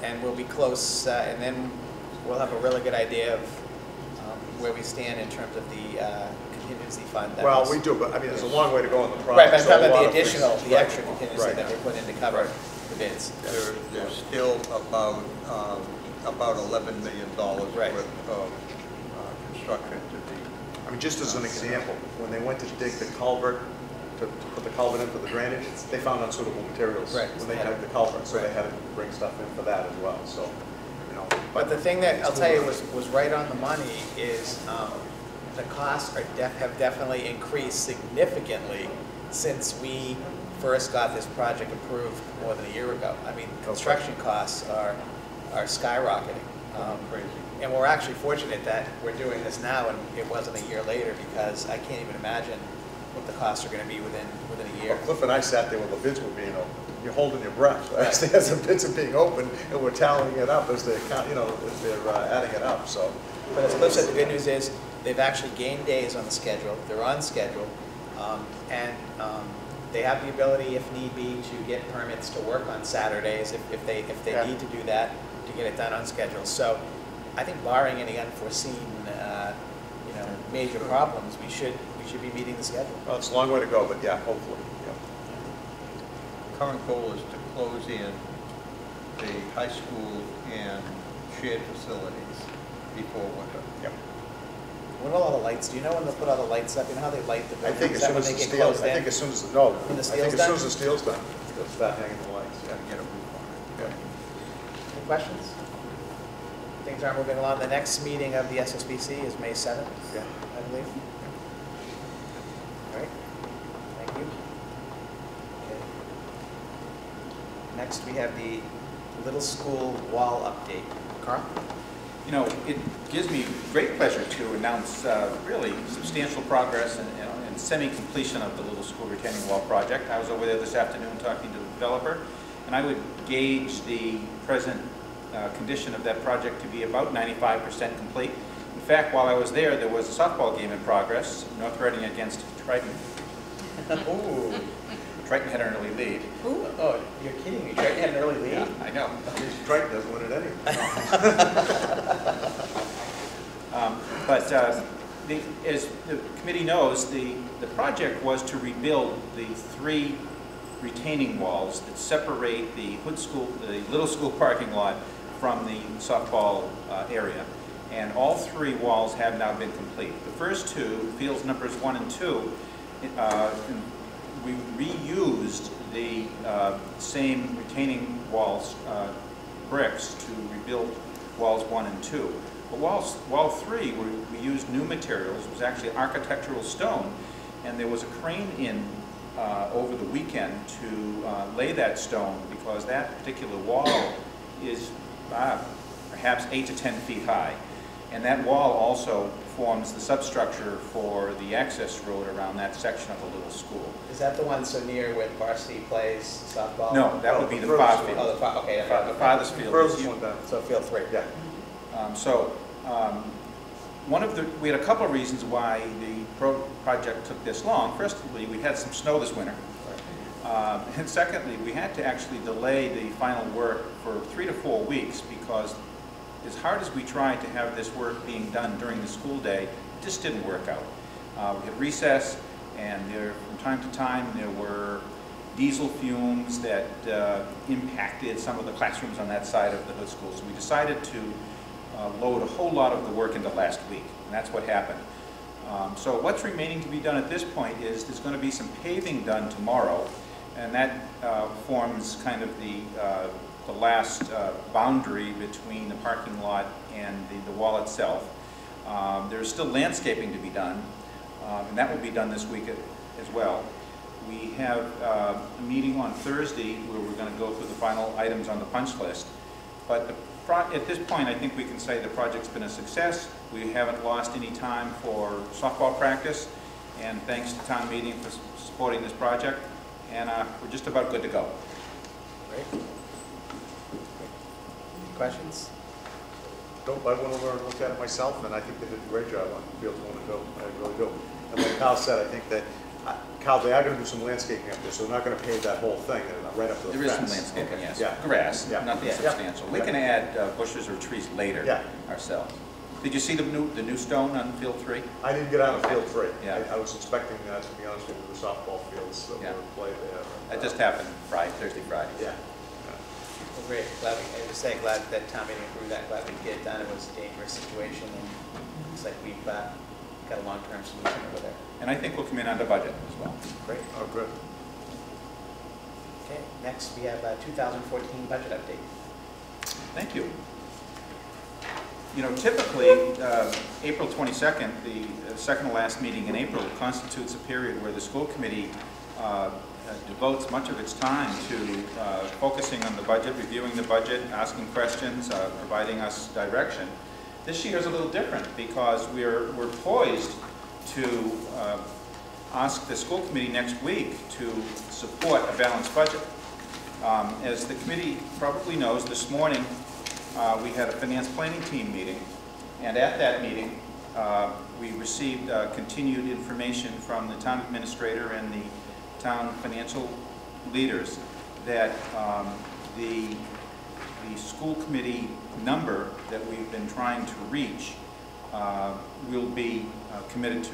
And we'll be close, and then we'll have a really good idea of where we stand in terms of the contingency fund. Well, we do, but I mean, there's a long way to go on the project. Right, but I'm so talking a lot about the of things- additional, the right, extra contingency right. that we put in to cover the bids. There's still about $11 million worth of construction to be. I mean, just as an example, when they went to dig the culvert to put the culvert in for the drainage, they found unsuitable materials when they dug the culvert, so they had to bring stuff in for that as well, so, you know. But the thing that I'll tell you was right on the money is the costs have definitely increased significantly since we first got this project approved more than a year ago. I mean, construction costs are skyrocketing. Crazy. And we're actually fortunate that we're doing this now and it wasn't a year later, because I can't even imagine what the costs are going to be within a year. Well, Cliff and I sat there when the bids were being opened. You're holding your breath as the bids are being opened, and we're tallying it up as they count, you know, as they're adding it up. So, but as Cliff said, the good news is they've actually gained days on the schedule. They're on schedule, and they have the ability, if need be, to get permits to work on Saturdays if they need to do that to get it done on schedule. So, I think barring any unforeseen, major problems, we should be meeting the schedule. well, it's a long way to go, but yeah, hopefully. Yeah. Current goal is to close in the high school and shared facilities before winter. Yep. When will all the lights? Do you know when they'll put all the lights up? You know how they light the I buildings? think as soon as the steel. I think as soon as the no. When the I steel's think as done? soon as the steel's done, they'll start hanging the lights. Got to get a roof on it. Yeah. Any questions? Things are moving along. The next meeting of the SSBC is May 7th, I believe. All right. Thank you. Okay. Next, we have the Little School Wall update. Carl? You know, it gives me great pleasure to announce really substantial progress and semi-completion of the Little School retaining wall project. I was over there this afternoon talking to the developer, and I would gauge the present condition of that project to be about 95% complete. In fact, while I was there, there was a softball game in progress, North Reading against Triton. Ooh. Triton had an early lead. Ooh. Oh, you're kidding me. Triton had an early lead? Yeah, I know. Triton doesn't win it anyway. But as the committee knows, the project was to rebuild the 3 retaining walls that separate the Little School parking lot from the softball area. And all 3 walls have now been complete. The first 2, fields numbers 1 and 2, we reused the same retaining walls bricks to rebuild walls 1 and 2. But wall 3, we used new materials. It was actually architectural stone, and there was a crane in over the weekend to lay that stone, because that particular wall is perhaps 8 to 10 feet high. And that wall also forms the substructure for the access road around that section of the Little School. Is that the one so near where varsity plays softball? No, that would be the far field. Oh, the farthest field. Furthest one down. So field 3. Yeah. We had a couple of reasons why the project took this long. Firstly, we had some snow this winter. And secondly, we had to actually delay the final work for 3 to 4 weeks, because as hard as we tried to have this work being done during the school day, it just didn't work out. We had recess, and from time to time there were diesel fumes that impacted some of the classrooms on that side of the Hood School. So we decided to load a whole lot of the work into last week, and that's what happened. So what's remaining to be done at this point is there's going to be some paving done tomorrow, and that forms kind of the last boundary between the parking lot and the wall itself. There's still landscaping to be done, and that will be done this week as well. We have a meeting on Thursday where we're going to go through the final items on the punch list. But at this point, I think we can say the project's been a success. We haven't lost any time for softball practice, and thanks to town meeting for supporting this project, and we're just about good to go. Great. Questions? I went over and looked at it myself, and I think they did a great job on fields 1 and 2. I really do. And like Kyle said, I think that, Kyle, they are going to do some landscaping up there, so they're not going to pave that whole thing right up to the fence. There is some landscaping, Okay. yes. Yeah. Grass, Yeah. nothing Yeah. substantial. We can add bushes or trees later ourselves. Did you see the new stone on field 3? I didn't get out of field 3. Yeah. I was expecting, to be honest with you, the softball fields that were played there. That just happened Thursday, Friday. Yeah. Well, great. Glad that town meeting approved that. Glad we could get it done. It was a dangerous situation, and looks like we've got a long-term solution over there. And I think we'll come in under budget as well. Great. Oh, good. Okay, next we have a 2014 budget update. Thank you. You know, typically, April 22nd, the second to last meeting in April, constitutes a period where the school committee devotes much of its time to focusing on the budget, reviewing the budget, asking questions, providing us direction. This year is a little different because we're poised to ask the school committee next week to support a balanced budget. As the committee probably knows, this morning we had a finance planning team meeting, and at that meeting we received continued information from the town administrator and the town financial leaders that the school committee number that we've been trying to reach will be committed to.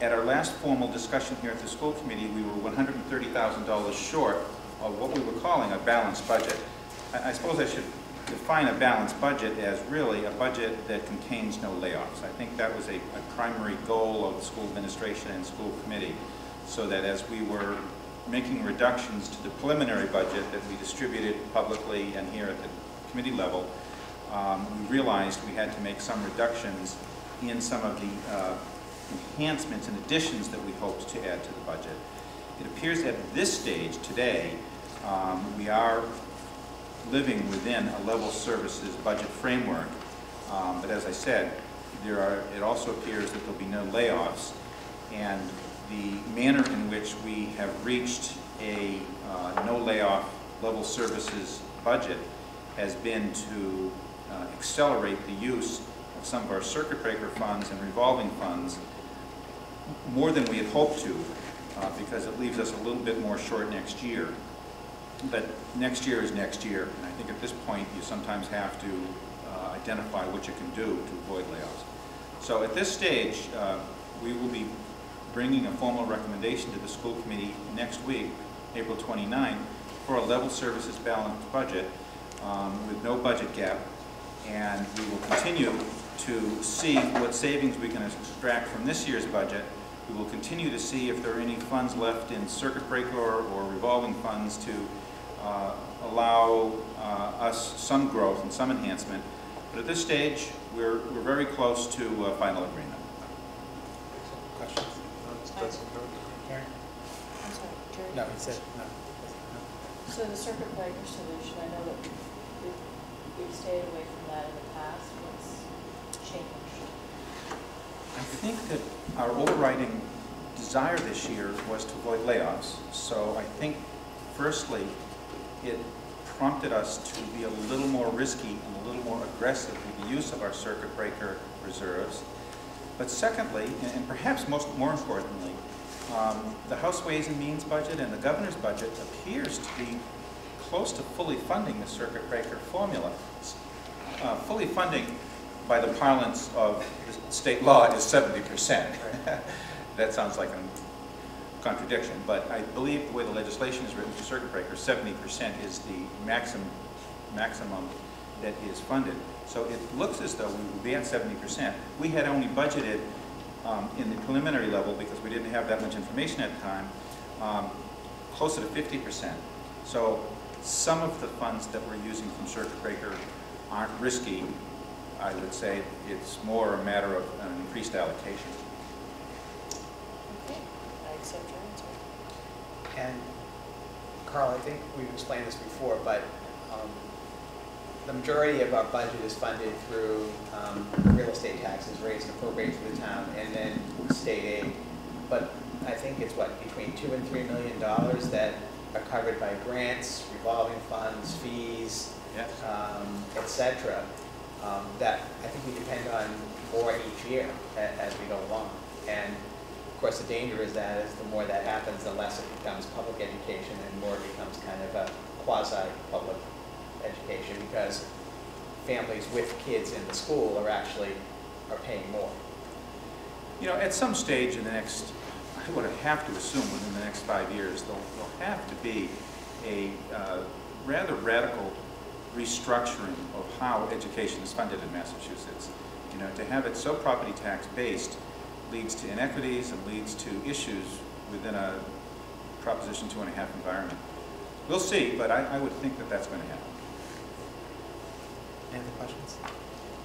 At our last formal discussion here at the school committee, we were $130,000 short of what we were calling a balanced budget. I suppose I should define a balanced budget as really a budget that contains no layoffs. I think that was a primary goal of the school administration and school committee, so that as we were making reductions to the preliminary budget that we distributed publicly and here at the committee level, we realized we had to make some reductions in some of the enhancements and additions that we hoped to add to the budget. It appears at this stage today we are living within a level services budget framework, but as I said, it also appears that there'll be no layoffs, and the manner in which we have reached a no layoff level services budget has been to accelerate the use of some of our circuit breaker funds and revolving funds more than we had hoped to, because it leaves us a little bit more short next year. But next year is next year, and I think at this point you sometimes have to identify what you can do to avoid layoffs. So at this stage, we will be bringing a formal recommendation to the school committee next week, April 29th, for a level services balanced budget with no budget gap, and we will continue to see what savings we can extract from this year's budget. We will continue to see if there are any funds left in circuit breaker or revolving funds to allow us some growth and some enhancement. But at this stage, we're very close to final agreement. Questions? Karen? I'm sorry, Jerry? No, he said no. So the circuit breaker solution, I know that we've stayed away from that in the past. What's changed? I think that our overriding desire this year was to avoid layoffs. So I think, firstly, it prompted us to be a little more risky and a little more aggressive with the use of our circuit breaker reserves. But secondly, and perhaps more importantly, the House Ways and Means budget and the governor's budget appears to be close to fully funding the circuit breaker formula. Fully funding, by the parlance of the state law, is 70%. That sounds like a contradiction, but I believe the way the legislation is written for circuit breakers, 70% is the maximum that is funded. So it looks as though we will be at 70%. We had only budgeted in the preliminary level, because we didn't have that much information at the time, closer to 50%. So some of the funds that we're using from circuit breaker aren't risky. I would say it's more a matter of an increased allocation. Okay, I accept your answer. And Carl, I think we've explained this before, but the majority of our budget is funded through real estate taxes raised and appropriated to the town, and then state aid. But I think it's what, between $2 and $3 million that are covered by grants, revolving funds, fees, yes, etc. That I think we depend on more each year as we go along. And of course, the danger is that as the more that happens, the less it becomes public education and more it becomes kind of a quasi-public education, because families with kids in the school are paying more. You know, at some stage in the next, I would have to assume within the next 5 years, there'll have to be a rather radical restructuring of how education is funded in Massachusetts. You know, to have it so property tax based leads to inequities and leads to issues within a Proposition 2.5 environment. We'll see, but I would think that that's going to happen. Any other questions?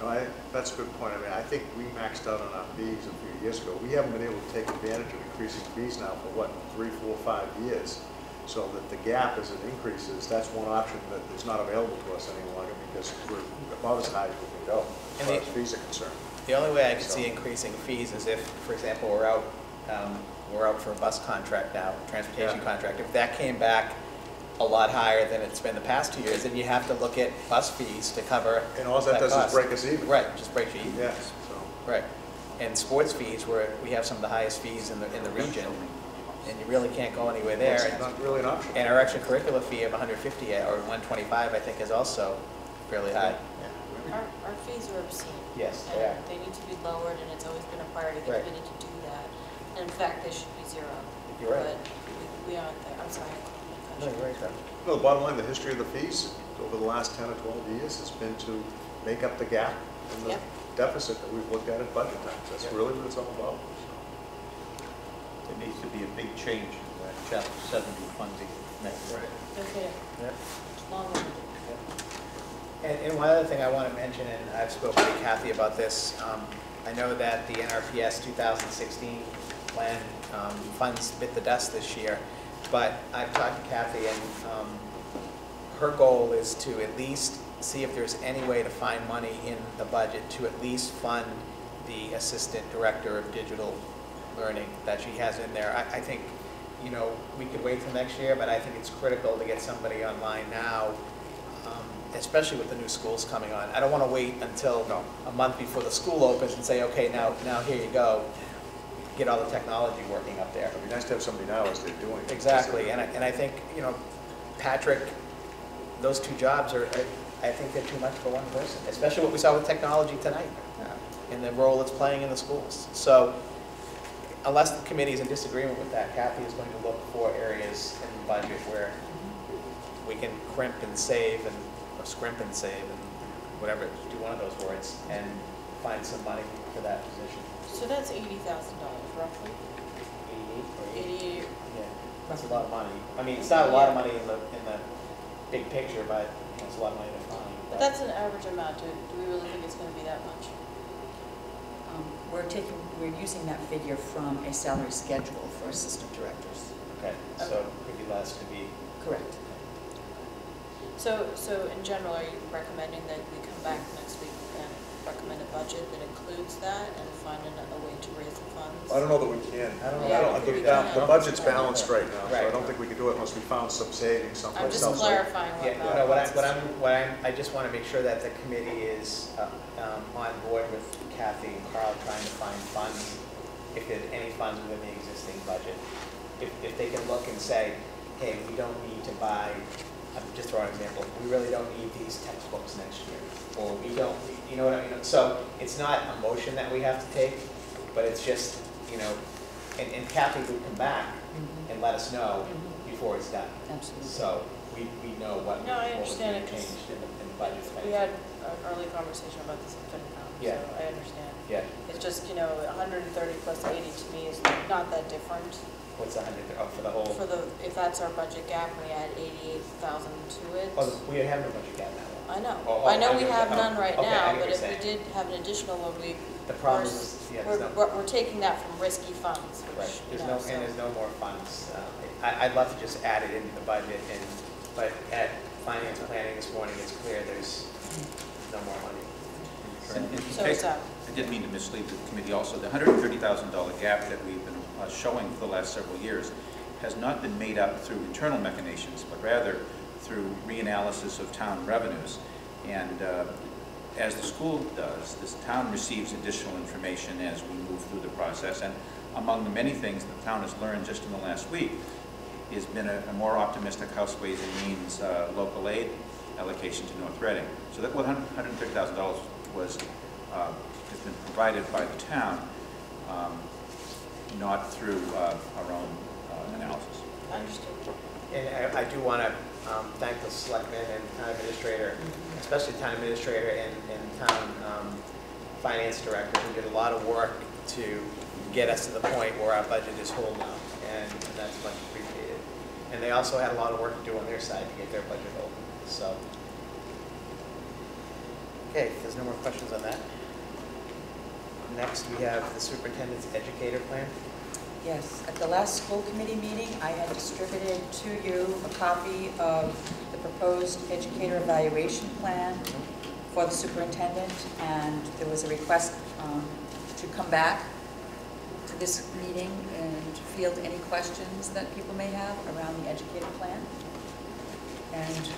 No, that's a good point. I mean, I think we maxed out on our fees a few years ago. We haven't been able to take advantage of increasing fees now for what, 3, 4, 5 years. So that the gap as it increases, that's one option that is not available to us any longer because we're about as high as we can go as far as fees are concerned. The only way I could see increasing fees is if, for example, we're out for a bus contract now, transportation contract. If that came back a lot higher than it's been the past 2 years, then you have to look at bus fees to cover. And all that does cost. is break us even. Right, just breaks you even. Yes. So. Right. And sports fees, where we have some of the highest fees in the region, and you really can't go anywhere there. It's not really an option. And our extracurricular fee of $150 or $125, I think, is also fairly high. Our fees are obscene. Yes, and they are. they need to be lowered, and it's always been a priority of the Right. committee to do that. And in fact, they should be zero. You're right. But we aren't there. I'm sorry. No, you're right, Doug. No, the bottom line, the history of the fees over the last 10 or 12 years has been to make up the gap in the deficit that we've looked at at budget times. That's really what it's all about. There needs to be a big change in that Chapter 70 funding mechanism. Okay. Yep. Long one. And one other thing I want to mention, and I've spoken to Kathy about this, I know that the NRPS 2016 plan funds bit the dust this year, but I've talked to Kathy, and her goal is to at least see if there's any way to find money in the budget to at least fund the Assistant Director of Digital Learning that she has in there. I think, you know, we could wait till next year, but I think it's critical to get somebody online now, especially with the new schools coming on. I don't want to wait until a month before the school opens and say, okay, now here you go, get all the technology working up there. It'd be nice to have somebody now as they're doing it. Exactly, and I think, you know, Patrick, those two jobs are, I think they're too much for one person, especially what we saw with technology tonight and the role it's playing in the schools. So unless the committee is in disagreement with that, Kathy is going to look for areas in the budget where we can crimp and save and or scrimp and save and whatever, do one of those words, and find some money for that position. So that's $80,000 roughly. 88 or 80? 88. Yeah, that's a lot of money. I mean, it's not a lot of money in the big picture, but it's a lot of money to find. But that's an average amount. Do we really think it's going to be that much? We're using that figure from a salary schedule for assistant directors. Okay, so it could be less, could be. Correct. So in general, are you recommending that we come back next week and recommend a budget that includes that and find a way to raise the funds? I don't know that we can. The budget's balanced right now, so I don't think we can do it unless we found some savings someplace else. I'm just clarifying I just want to make sure that the committee is on board with Kathy and Carl trying to find funds, if there's any funds within the existing budget. If they can look and say, hey, we don't need to buy, I'm just throwing an example, we really don't need these textbooks next year, or we don't, you know what I mean? So it's not a motion that we have to take, but it's just, you know, and Kathy would come back and let us know before it's done. Absolutely. So we know what was being changed in the budget. We had an early conversation about this at FinCom, Yeah. so I understand. Yeah. It's just, you know, 130 plus 80 to me is not that different. What's 100, oh, for the whole? If that's our budget gap, we add 88,000 to it. Oh, we have no budget gap now. I know. Oh, I know we get have it. none right Okay, I now, get but what if you're we saying. did have an additional one, The problem is, we're taking that from risky funds, which, right. you There's know, no, and there's no more funds. I'd love to just add it into the budget, but at finance planning this morning, it's clear there's no more money. So it's out. I didn't mean to mislead the committee also. The $130,000 gap that we've been showing for the last several years has not been made up through internal machinations, but rather through reanalysis of town revenues. And as the school does, this town receives additional information as we move through the process. And among the many things the town has learned just in the last week has been a more optimistic House Ways and Means local aid allocation to North Reading. So that $130,000 was has been provided by the town, not through our own analysis. Understood. And I do want to thank the selectmen and town administrator, especially town administrator and town finance director, who did a lot of work to get us to the point where our budget is whole now, and that's much appreciated. And they also had a lot of work to do on their side to get their budget whole, so. Okay, if there's no more questions on that. Next, we have the superintendent's educator plan. Yes, at the last school committee meeting, I had distributed to you a copy of the proposed educator evaluation plan for the superintendent, and there was a request to come back to this meeting and field any questions that people may have around the educator plan. And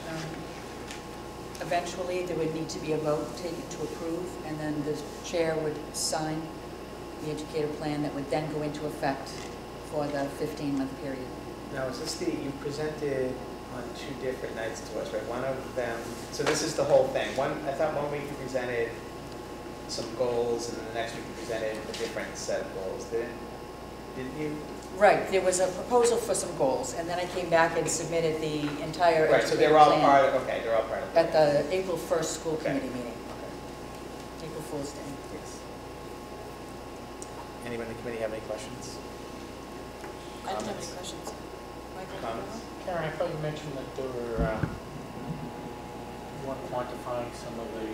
eventually, there would need to be a vote taken to approve, and then the chair would sign the educator plan that would then go into effect for the 15-month period. Now, is this you presented on 2 different nights to us, right? One of them, so this is the whole thing. I thought one week you presented some goals, and then the next week you presented a different set of goals, didn't you? Right, there was a proposal for some goals, and then I came back and submitted the entire right, so they're all part of, okay, they're all part of at the April 1st school committee meeting. Okay. April Fool's Day. Yes. Anyone in the committee have any questions? I don't have any questions. Michael? Comments? Karen, I thought you mentioned that there were, you weren't quantifying some of the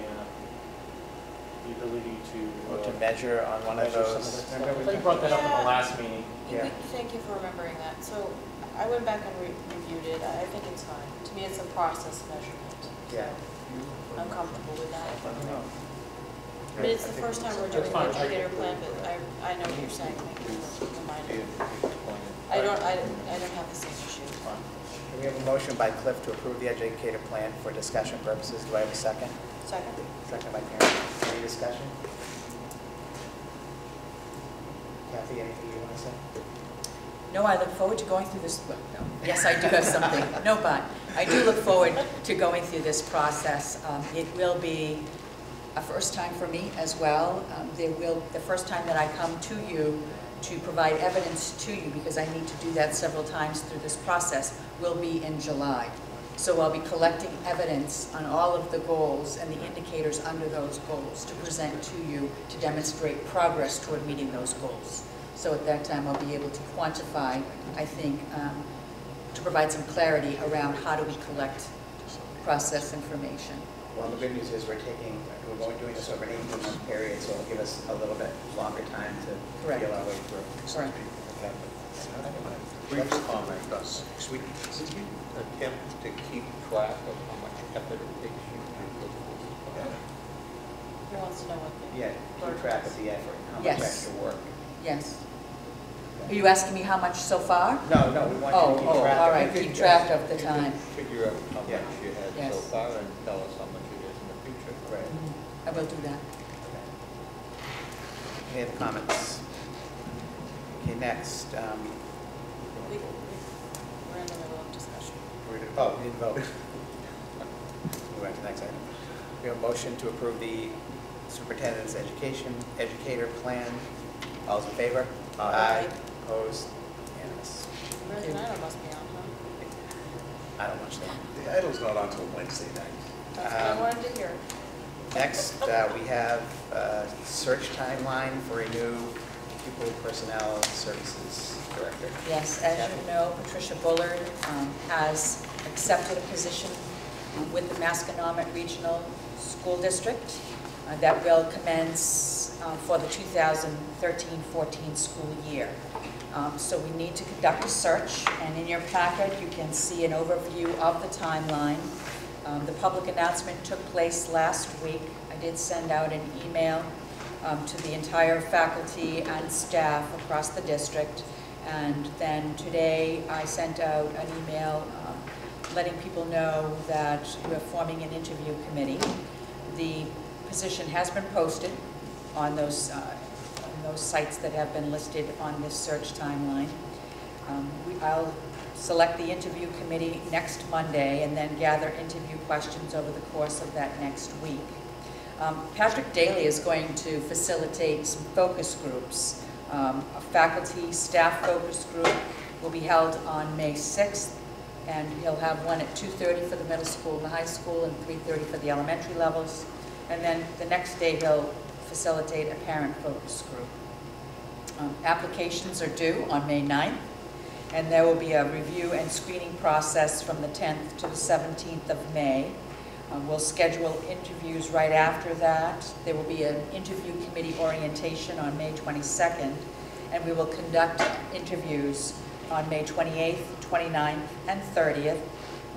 ability to measure on one of those. I thought you brought that up in the last meeting. Yeah. Thank you for remembering that. So I went back and reviewed it. I think it's fine. To me, it's a process measurement. Yeah. I'm comfortable with that. I mean, it's the first time we're doing an educator plan, but I know what you're saying. Thank you for reminding me. I don't have the same issue. We have a motion by Cliff to approve the educator plan for discussion purposes. Do I have a second? Second. Second by Karen. Any discussion? Kathy, anything you want to say? No, I look forward to going through this. Well, no. Yes, I do have something. No, but I do look forward to going through this process. It will be a first time for me as well. The first time that I come to you to provide evidence to you, because I need to do that several times through this process, will be in July. So I'll be collecting evidence on all of the goals and the indicators under those goals to present to you to demonstrate progress toward meeting those goals. So at that time, I'll be able to quantify, I think, to provide some clarity around how do we collect, process information. Well, the good news is we're doing this over an 18-month period, so it'll give us a little bit longer time to feel our way through. Correct. Okay. Brief comment on sweet attempt to keep track of how much effort it takes you to do this. He wants to know what the Yeah, keep track of the effort, how much Yes. extra work. Yes. Are you asking me how much so far? No, we want you to keep track. All right, keep track of the time. Figure out how much you had Yes. so far and tell us how much it is in the future. Right. I will do that. Any other comments? Okay, next. We're in the middle of discussion. We didn't vote. We went to the next item. We have a motion to approve the superintendent's educator plan. All those in favor? Aye. Opposed? Unanimous. American Idol must be on, huh? I don't watch that. The Idol's not on until Wednesday night. That's what I wanted to hear. Next, we have a search timeline for a new pupil personnel services director. Yes, as you know, Patricia Bullard has accepted a position with the Masconomet Regional School District that will commence for the 2013-14 school year. So we need to conduct a search, and in your packet you can see an overview of the timeline. The public announcement took place last week. I did send out an email to the entire faculty and staff across the district, and then today I sent out an email letting people know that we're forming an interview committee. The position has been posted on those sites that have been listed on this search timeline. I'll select the interview committee next Monday and then gather interview questions over the course of that next week. Patrick Daly is going to facilitate some focus groups. A faculty staff focus group will be held on May 6th, and he'll have one at 2:30 for the middle school and the high school and 3:30 for the elementary levels. And then the next day he'll facilitate a parent focus group. Applications are due on May 9th, and there will be a review and screening process from the 10th to the 17th of May. We'll schedule interviews right after that. There will be an interview committee orientation on May 22nd, and we will conduct interviews on May 28th, 29th, and 30th.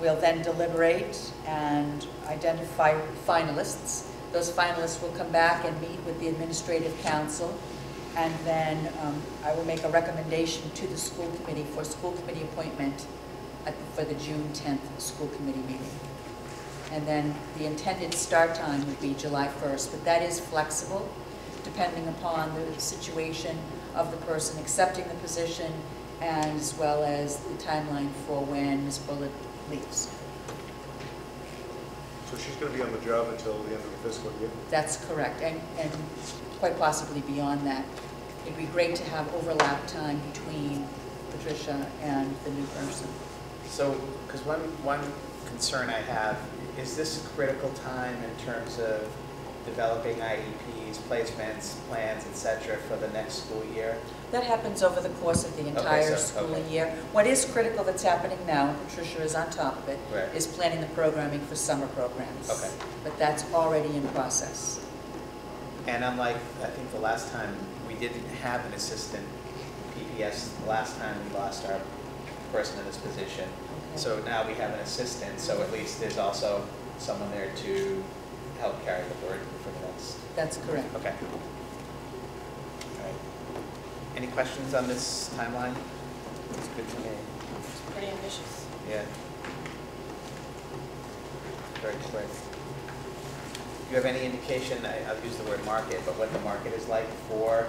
We'll then deliberate and identify finalists. Those finalists will come back and meet with the administrative council, and then I will make a recommendation to the school committee for school committee appointment for the June 10th school committee meeting. And then the intended start time would be July 1st, but that is flexible depending upon the situation of the person accepting the position, and as well as the timeline for when Ms. Bullitt leaves. So she's going to be on the job until the end of the fiscal year? That's correct, and quite possibly beyond that. It'd be great to have overlap time between Patricia and the new person. So, because one concern I have, is this a critical time in terms of developing IEPs, placements, plans, etc. for the next school year? That happens over the course of the entire school year. What is critical that's happening now, and Patricia is on top of it, is planning the programming for summer programs. Okay. But that's already in process. And unlike, I think the last time, we didn't have an assistant PPS the last time we lost our person in this position. Okay. So now we have an assistant, so at least there's also someone there to help carry the burden for the next. That's correct. Okay. All right. Any questions on this timeline? It's good to me. It's pretty ambitious. Yeah. Very quick. Do you have any indication, I'll use the word market, but what the market is like for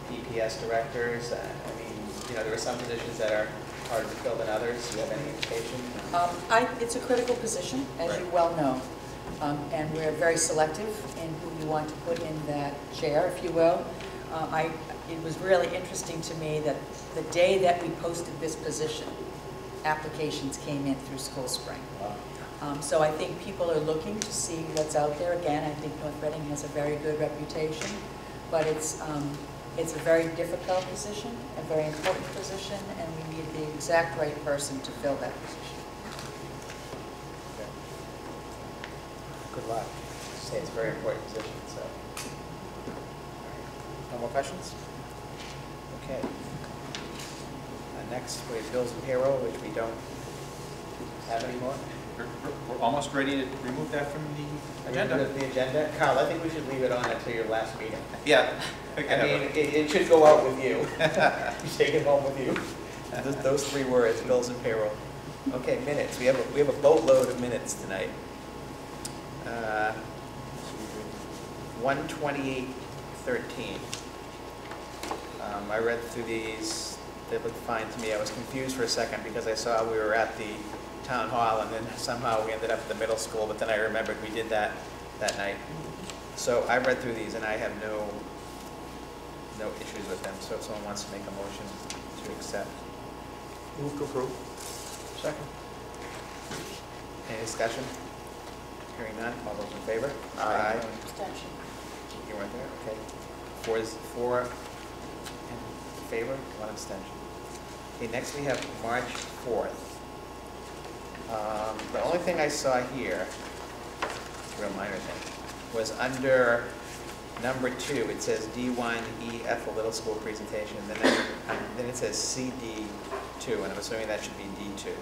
PPS directors? I mean, you know, there are some positions that are harder to fill than others. Do you have any indication? It's a critical position, as you well know. And we're very selective in who we want to put in that chair, if you will. It was really interesting to me that the day that we posted this position, applications came in through School Spring. Wow. So I think people are looking to see what's out there. Again, I think North Reading has a very good reputation, but it's a very difficult position, a very important position, and we need the exact right person to fill that position. Okay. Good luck. Say it's a very important position. So, no more questions? Okay. Next, we have bills and payroll, which we don't have anymore. We're almost ready to remove that from the agenda. The agenda? Carl, I think we should leave it on until your last meeting. Yeah. I mean, it should go out with you. You take it home with you. Those three words, bills and payroll. Okay, minutes. We have a boatload of minutes tonight. 128:13. I read through these. They looked fine to me. I was confused for a second because I saw we were at the town hall, and then somehow we ended up at the middle school, but then I remembered we did that night. So I read through these and I have no issues with them. So if someone wants to make a motion to accept. Move to approve. Second. Any discussion? Hearing none, all those in favor? Aye. Abstention. You weren't there? Okay. Four in favor, one abstention. Okay, next we have March 4th. The only thing I saw here, it's a real minor thing, was under number 2, it says D1EF, a little school presentation, and then it says CD2, and I'm assuming that should be D2.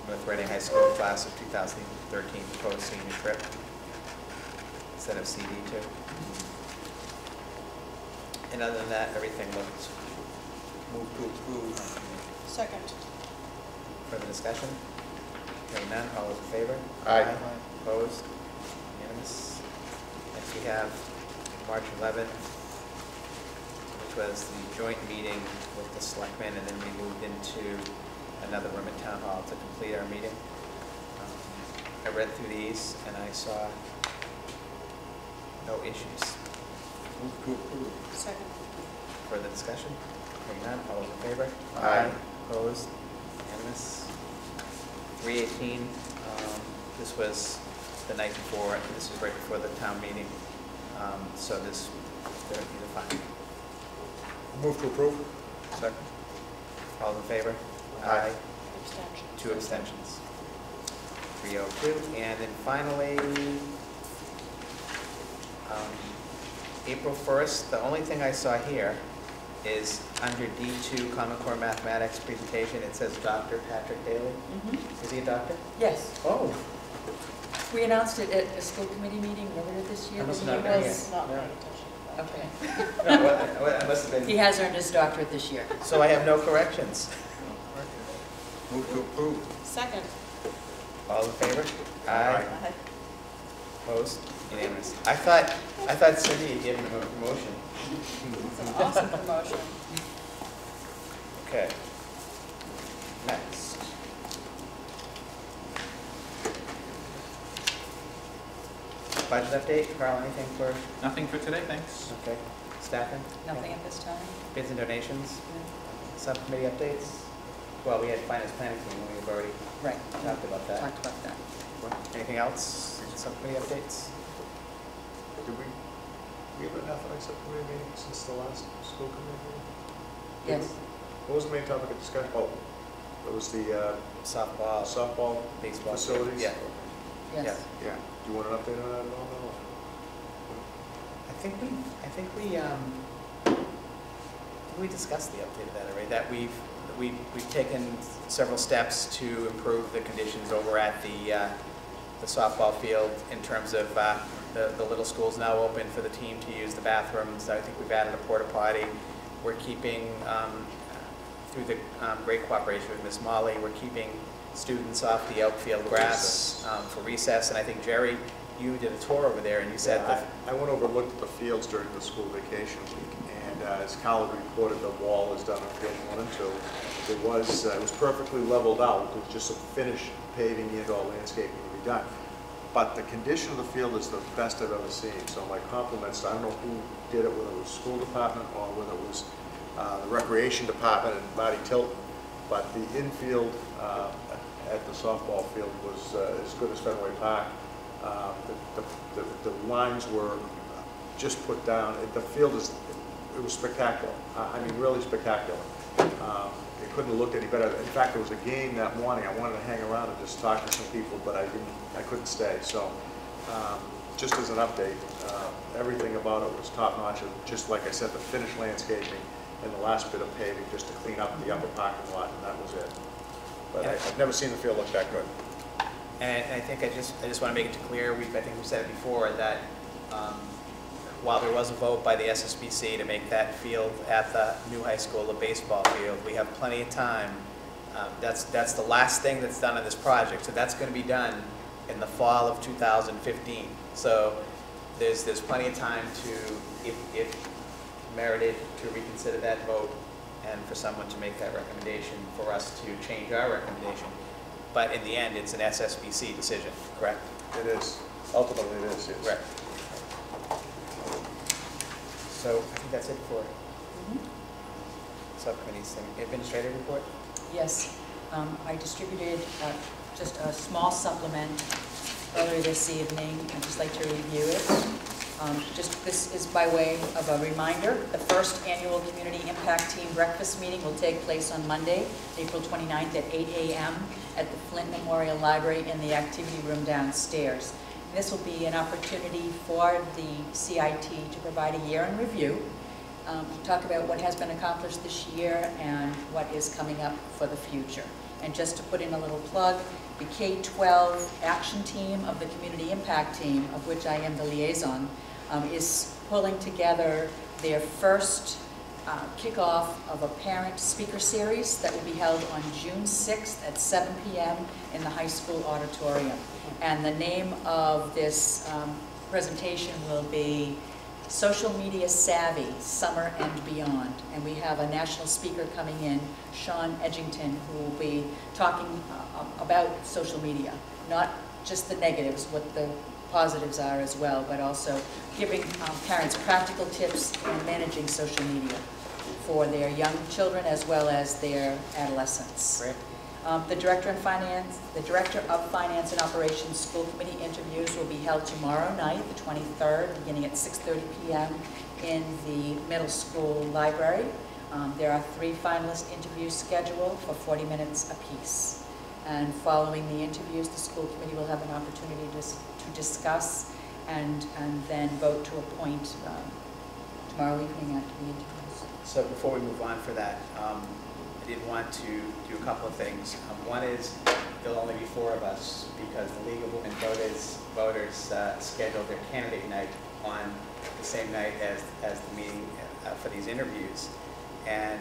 North Reading High School class of 2013 proposed senior trip, instead of CD2. And other than that, everything looks moved to approve. Second. Further discussion? Hearing none, all those in favor? Aye. Opposed? Unanimous? Next we have March 11th, which was the joint meeting with the selectmen, and then we moved into another room at Town Hall to complete our meeting. I read through these and I saw no issues. Move to approve. Second. Further discussion? Hearing none, all those in favor? Aye. Opposed? Unanimous? 318, this was the night before, this was right before the town meeting, so this, they're fine. Move to approve. Second. All in favor? Aye. 2 abstentions. 302. And then finally, April 1st, the only thing I saw here is under D2 Common Core Mathematics presentation, it says Dr. Patrick Daly. Is he a doctor? Yes. Oh. We announced it at a school committee meeting earlier this year. I must He not have been was- here. Not No. paying attention. Okay. No, I must have been. He has earned his doctorate this year. So I have no corrections. Move to approve. Second. All in favor? Aye. Opposed? Unanimous. I thought Cindy had given him a promotion. It's an awesome promotion. Okay. Next. Budget update, Carl, anything for, Nothing for today, thanks. okay, staffing? Nothing at this time? Bids and donations? Subcommittee updates? Well, we had finance planning team, we've already Right. talked about that. Talked about that. Anything else? Subcommittee updates? Did we have an athletics subcommittee meeting since the last school committee meeting? Yes. What was the main topic of discussion? Oh, it was the softball baseball facilities? Yeah. Yes. Yeah. Do you want an update on that at all? No? I think we discussed the update of that already, that we've taken several steps to improve the conditions over at the softball field in terms of the little school's now open for the team to use the bathrooms. I think we've added a porta potty. We're keeping, through the great cooperation with Ms. Molly, we're keeping students off the outfield grass for recess. And I think, Jerry, you did a tour over there and you said that... I went over and looked at the fields during the school vacation week, and as Kyle reported, the wall is done on field 1 and 2. It was perfectly leveled out. It was just some finished paving and all landscaping to be done. But the condition of the field is the best I've ever seen. So my compliments, I don't know who did it, whether it was school department or whether it was the recreation department and Marty Tilton, but the infield at the softball field was as good as Fenway Park. The lines were just put down. The field it was spectacular. I mean, really spectacular. It couldn't have looked any better. In fact, there was a game that morning. I wanted to hang around and just talk to some people, but I couldn't stay. So, just as an update, everything about it was top notch. Just like I said, the finished landscaping and the last bit of paving just to clean up the upper parking lot, and that was it. But I've never seen the field look that good. And I think I just want to make it clear, I think we said it before, that while there was a vote by the SSBC to make that field at the new high school a baseball field, we have plenty of time. That's the last thing that's done on this project, so that's going to be done in the fall of 2015. So there's plenty of time to, if merited, to reconsider that vote and for someone to make that recommendation for us to change our recommendation. But in the end, it's an SSBC decision, correct? It is. Ultimately, it is, yes. Correct. So I think that's it for subcommittees. Administrative report? Yes. I distributed just a small supplement earlier this evening. I'd just like to review it. This is by way of a reminder. The first annual Community Impact Team Breakfast meeting will take place on Monday, April 29th at 8 a.m. at the Flint Memorial Library in the activity room downstairs. And this will be an opportunity for the CIT to provide a year-end review, talk about what has been accomplished this year and what is coming up for the future. And just to put in a little plug, the K-12 action team of the Community Impact Team, of which I am the liaison, is pulling together their first kickoff of a parent speaker series that will be held on June 6th at 7 p.m. in the high school auditorium. And the name of this presentation will be Social Media Savvy, Summer and Beyond. And we have a national speaker coming in, Sean Edgington, who will be talking about social media, not just the negatives, what the positives are as well, but also giving parents practical tips on managing social media for their young children as well as their adolescents. Great. The Director of Finance and Operations School Committee interviews will be held tomorrow night, the 23rd, beginning at 6:30 p.m. in the middle school library. There are 3 finalist interviews scheduled for 40 minutes apiece. And following the interviews, the school committee will have an opportunity to discuss and then vote to appoint tomorrow evening after the interviews. So before we move on for that, I did want to do a couple of things. One is there'll only be 4 of us because the League of Women Voters scheduled their candidate night on the same night as the meeting for these interviews. And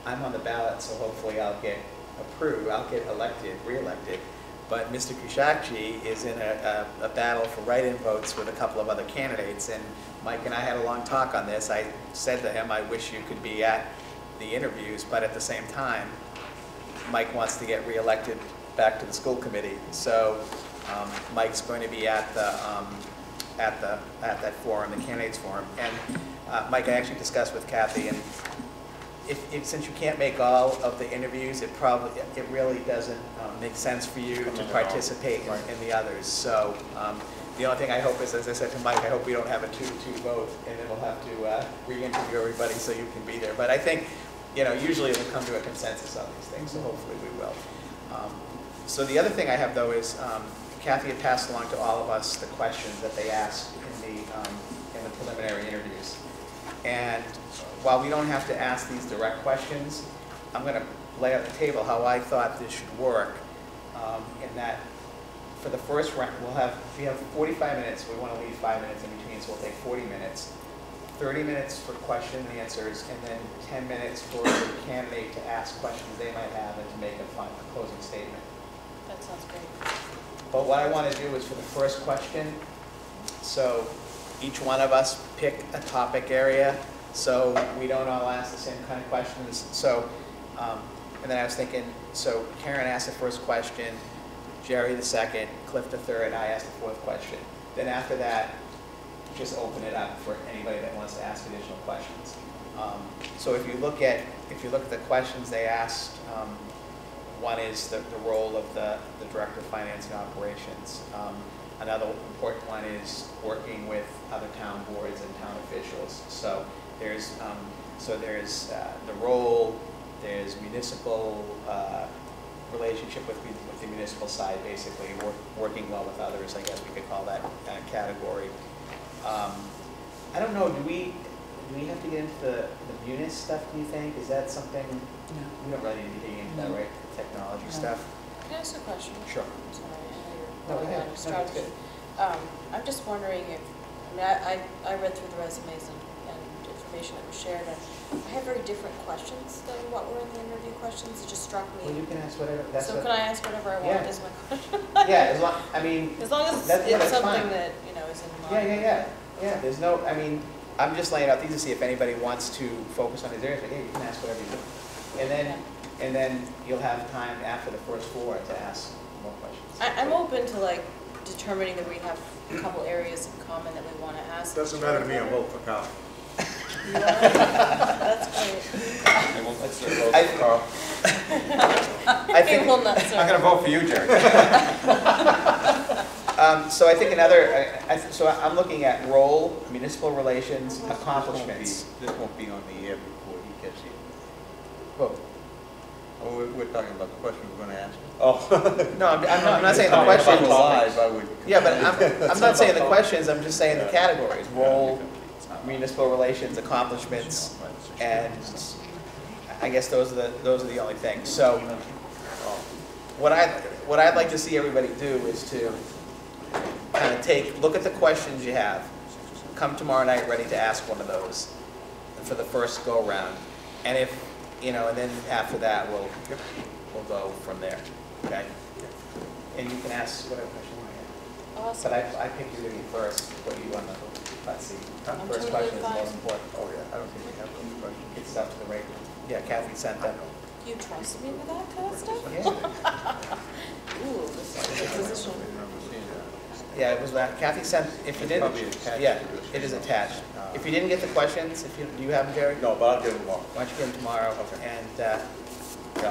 I'm on the ballot, so hopefully I'll get approved, I'll get elected, re-elected. But Mr. Kushakji is in a battle for write-in votes with a couple of other candidates, and Mike and I had a long talk on this. I said to him, I wish you could be at the interviews, but at the same time, Mike wants to get re-elected back to the school committee. So Mike's going to be at that forum, the candidates forum. And Mike, I actually discussed with Kathy, and since you can't make all of the interviews, it really doesn't make sense for you to participate in the others. So the only thing I hope is, as I said to Mike, I hope we don't have a 2-2 vote, and then we'll have to re-interview everybody so you can be there. But I think, usually it'll come to a consensus on these things, so hopefully we will. So the other thing I have, though, is Kathy had passed along to all of us the questions that they asked in the preliminary interviews. And while we don't have to ask these direct questions, I'm going to lay out the table how I thought this should work. In that, for the first round, we have 45 minutes. We want to leave 5 minutes in between, so we'll take 40 minutes. 30 minutes for question and answers, and then 10 minutes for the candidate to ask questions they might have and to make a closing statement. That sounds great. But what I want to do is for the first question, so each one of us pick a topic area, so we don't all ask the same kind of questions. So, and then I was thinking, so Karen asked the first question, Jerry the second, Cliff the third, I asked the fourth question. Then after that, just open it up for anybody that wants to ask additional questions. So if you look at the questions they asked, one is the role of the Director of Finance and Operations. Another important one is working with other town boards and town officials. So there's the role, there's municipal relationship with the municipal side, basically working well with others. I guess we could call that category. I don't know. Do we have to get into the munis stuff? Do you think is that something? No. We don't really need to get into that, right? The technology stuff. Can I ask a question? Sure. I'm sorry, I know you're No, go working ahead. on your No, strategy. it's I'm just wondering if, I read through the resumes and information that was shared, and I have very different questions than what were in the interview questions. It just struck me. Well, you can ask whatever. So can I ask whatever I want? Yeah. Is my question? Yeah, as long as that's it's something fine. that is in line. Yeah. There's no. I'm just laying out these to see if anybody wants to focus on these areas. Like, hey, you can ask whatever you want, and then you'll have time after the first 4 to ask more questions. I'm open to determining that we have a couple areas in common that we want to ask. Doesn't matter to me, I'll vote for Carl. That's great. Let's vote for Carl. I think well, not so. I'm going to vote for you, Jerry. So I think another, so I'm looking at role, municipal relations, accomplishments. This won't be on the air before he gets here. Whoa. Oh, we're talking about the question we're going to ask. Oh. No, I'm not saying the questions. Live, I would. Yeah, but I'm not saying the questions, I'm just saying the categories. Role, municipal relations, accomplishments, and I guess those are the only things. So what I'd like to see everybody do is to kind of look at the questions you have, come tomorrow night ready to ask one of those for the first go round, and and then after that we'll go from there. Okay. And you can ask whatever question you want. Awesome. But I picked you to be first. What do you want to? Let's see. I'm First totally question is the fine. most important. Oh, yeah, I don't think we have those questions. Get stuff to the right. Yeah, Kathy sent that. You trust me with that kind of stuff? Yeah. Ooh, this is a good position. Yeah, it was that. Kathy sent, if you didn't, Probably attached yeah, to this. it is attached. If you didn't get the questions, do you have them, Jerry? No, but I'll give them tomorrow. Why don't you get them tomorrow? And, Yeah,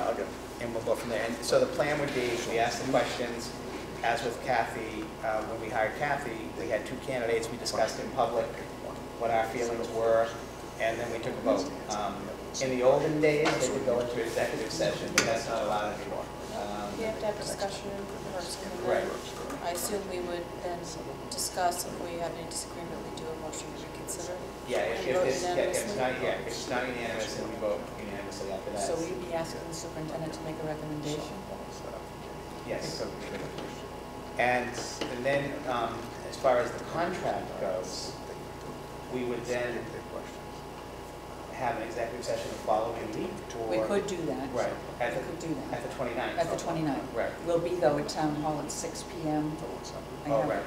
I'll get them. and we'll go from there. And so the plan would be, we ask the questions, as with Kathy, when we hired Kathy, we had 2 candidates we discussed in public. what our feelings were, and then we took a vote. In the olden days, they would go into executive session, but that's not allowed anymore. We have to have discussion in person, and Right. then I assume we would then discuss if we had any disagreement, we do a motion to reconsider. Yeah, if And vote it's, yeah, if it's unanimously. not, if it's not unanimous, then we vote unanimously after that. So will you be asking the superintendent to make a recommendation? Yes. And then, as far as the contract goes, we would then have an executive session the following week, or? We could do that. Right. We could do that. At the 29th. At the 29th. Right. We'll be though at Town Hall at 6 PM. Oh, right.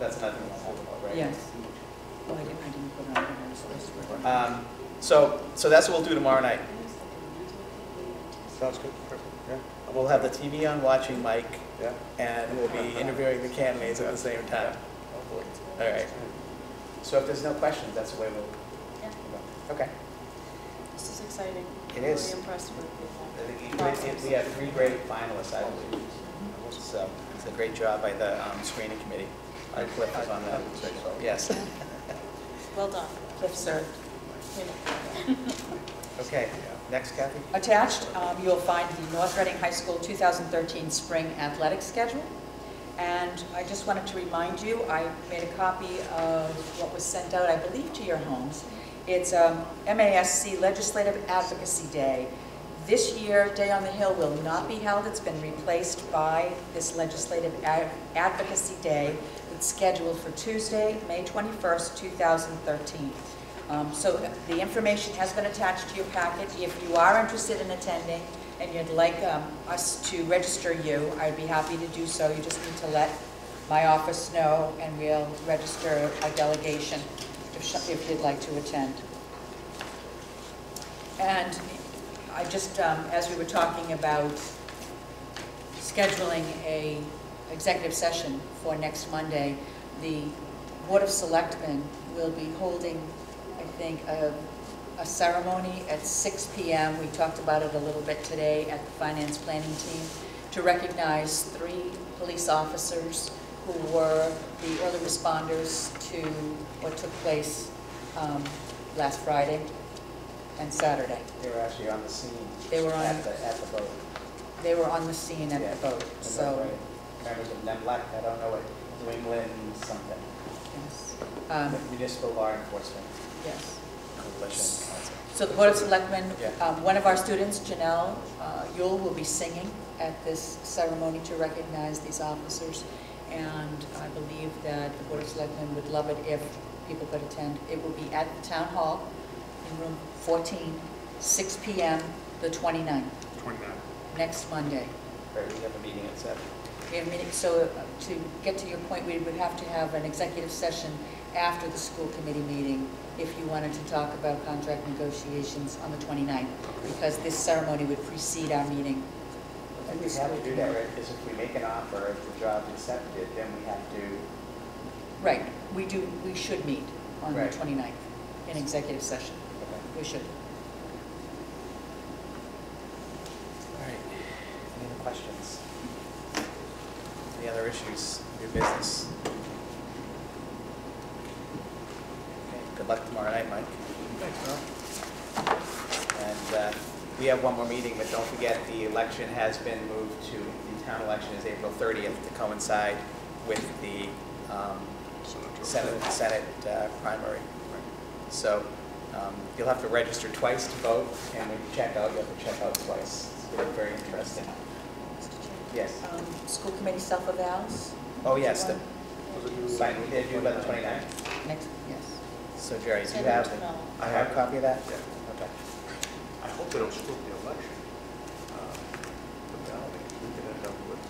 That's another thing we'll talk about, right? Yes. Well, I didn't put it on there, so it's supposed to be. So that's what we'll do tomorrow night. Sounds good, perfect, yeah. We'll have the TV on watching Mike, Yeah. and we'll be interviewing the candidates at the same time. All right. So if there's no questions, that's the way we'll. Yeah. Okay. This is exciting. It is. Really impressed with the We have 3 great finalists, I believe. So it's a great job by the screening committee. Cliff was on that. Yes. Well done. Cliff served. Okay, next, Kathy. Attached, you'll find the North Reading High School 2013 Spring Athletic Schedule. And I just wanted to remind you, I made a copy of what was sent out, I believe, to your homes. It's MASC Legislative Advocacy Day. This year, Day on the Hill will not be held. It's been replaced by this Legislative Advocacy Day. It's scheduled for Tuesday, May 21st, 2013. So the information has been attached to your packet. If you are interested in attending and you'd like us to register you, I'd be happy to do so. You just need to let my office know and we'll register a delegation if you'd like to attend. And I just, as we were talking about scheduling a executive session for next Monday, the Board of Selectmen will be holding, I think, a ceremony at 6 p.m. We talked about it a little bit today at the Finance Planning Team to recognize 3 police officers who were the early responders to what took place last Friday and Saturday. They were actually on the scene. They were on at the boat. They were on the scene at the boat. So Members of NEMLEC, I don't know what, New England something. Yes. Municipal Law Enforcement. Yes. Coalition. So the Board of Selectmen, Yeah. one of our students, Janelle Yule, will be singing at this ceremony to recognize these officers. And I believe that the Board of Selectmen would love it if people could attend. It will be at the Town Hall in room 14, 6 p.m., the 29th. 29. Next Monday. Right, we have a meeting at 7. We have a meeting, so to get to your point, we would have to have an executive session after the school committee meeting if you wanted to talk about contract negotiations on the 29th, because this ceremony would precede our meeting. I think we have to do that, right? Because if we make an offer, if the job's accepted, then we have to. Right, we should meet on Right. the 29th in executive session. Okay. We should. All right. Any other questions? Any other issues? New business? Okay. Good luck tomorrow night, Mike. Thanks, Tom. And we have one more meeting, but don't forget the election has been moved to, the town election is April 30th to coincide with the Senate primary. So you'll have to register twice to vote, and when you check out, you have to check out twice. It's very, very interesting. Yes. School committee self-evals? Oh, yes. Fine, we did do about the 29th. Next, yes. So Jerry, do you have, I have a copy of that? Yeah. Okay. I hope they don't screw up the election. But now we could end up with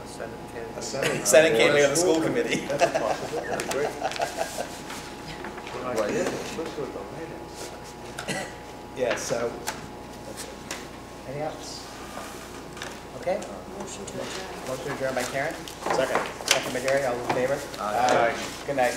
a Senate candidate. Senate candidate on the school committee. That's a possibility, that'd be great. Well, yeah, especially with the write-ins. Yeah, so, anything else? Okay. Motion to adjourn. Motion adjourned by Karen. Second. Second by Jerry, all in favor? Aye. Good night.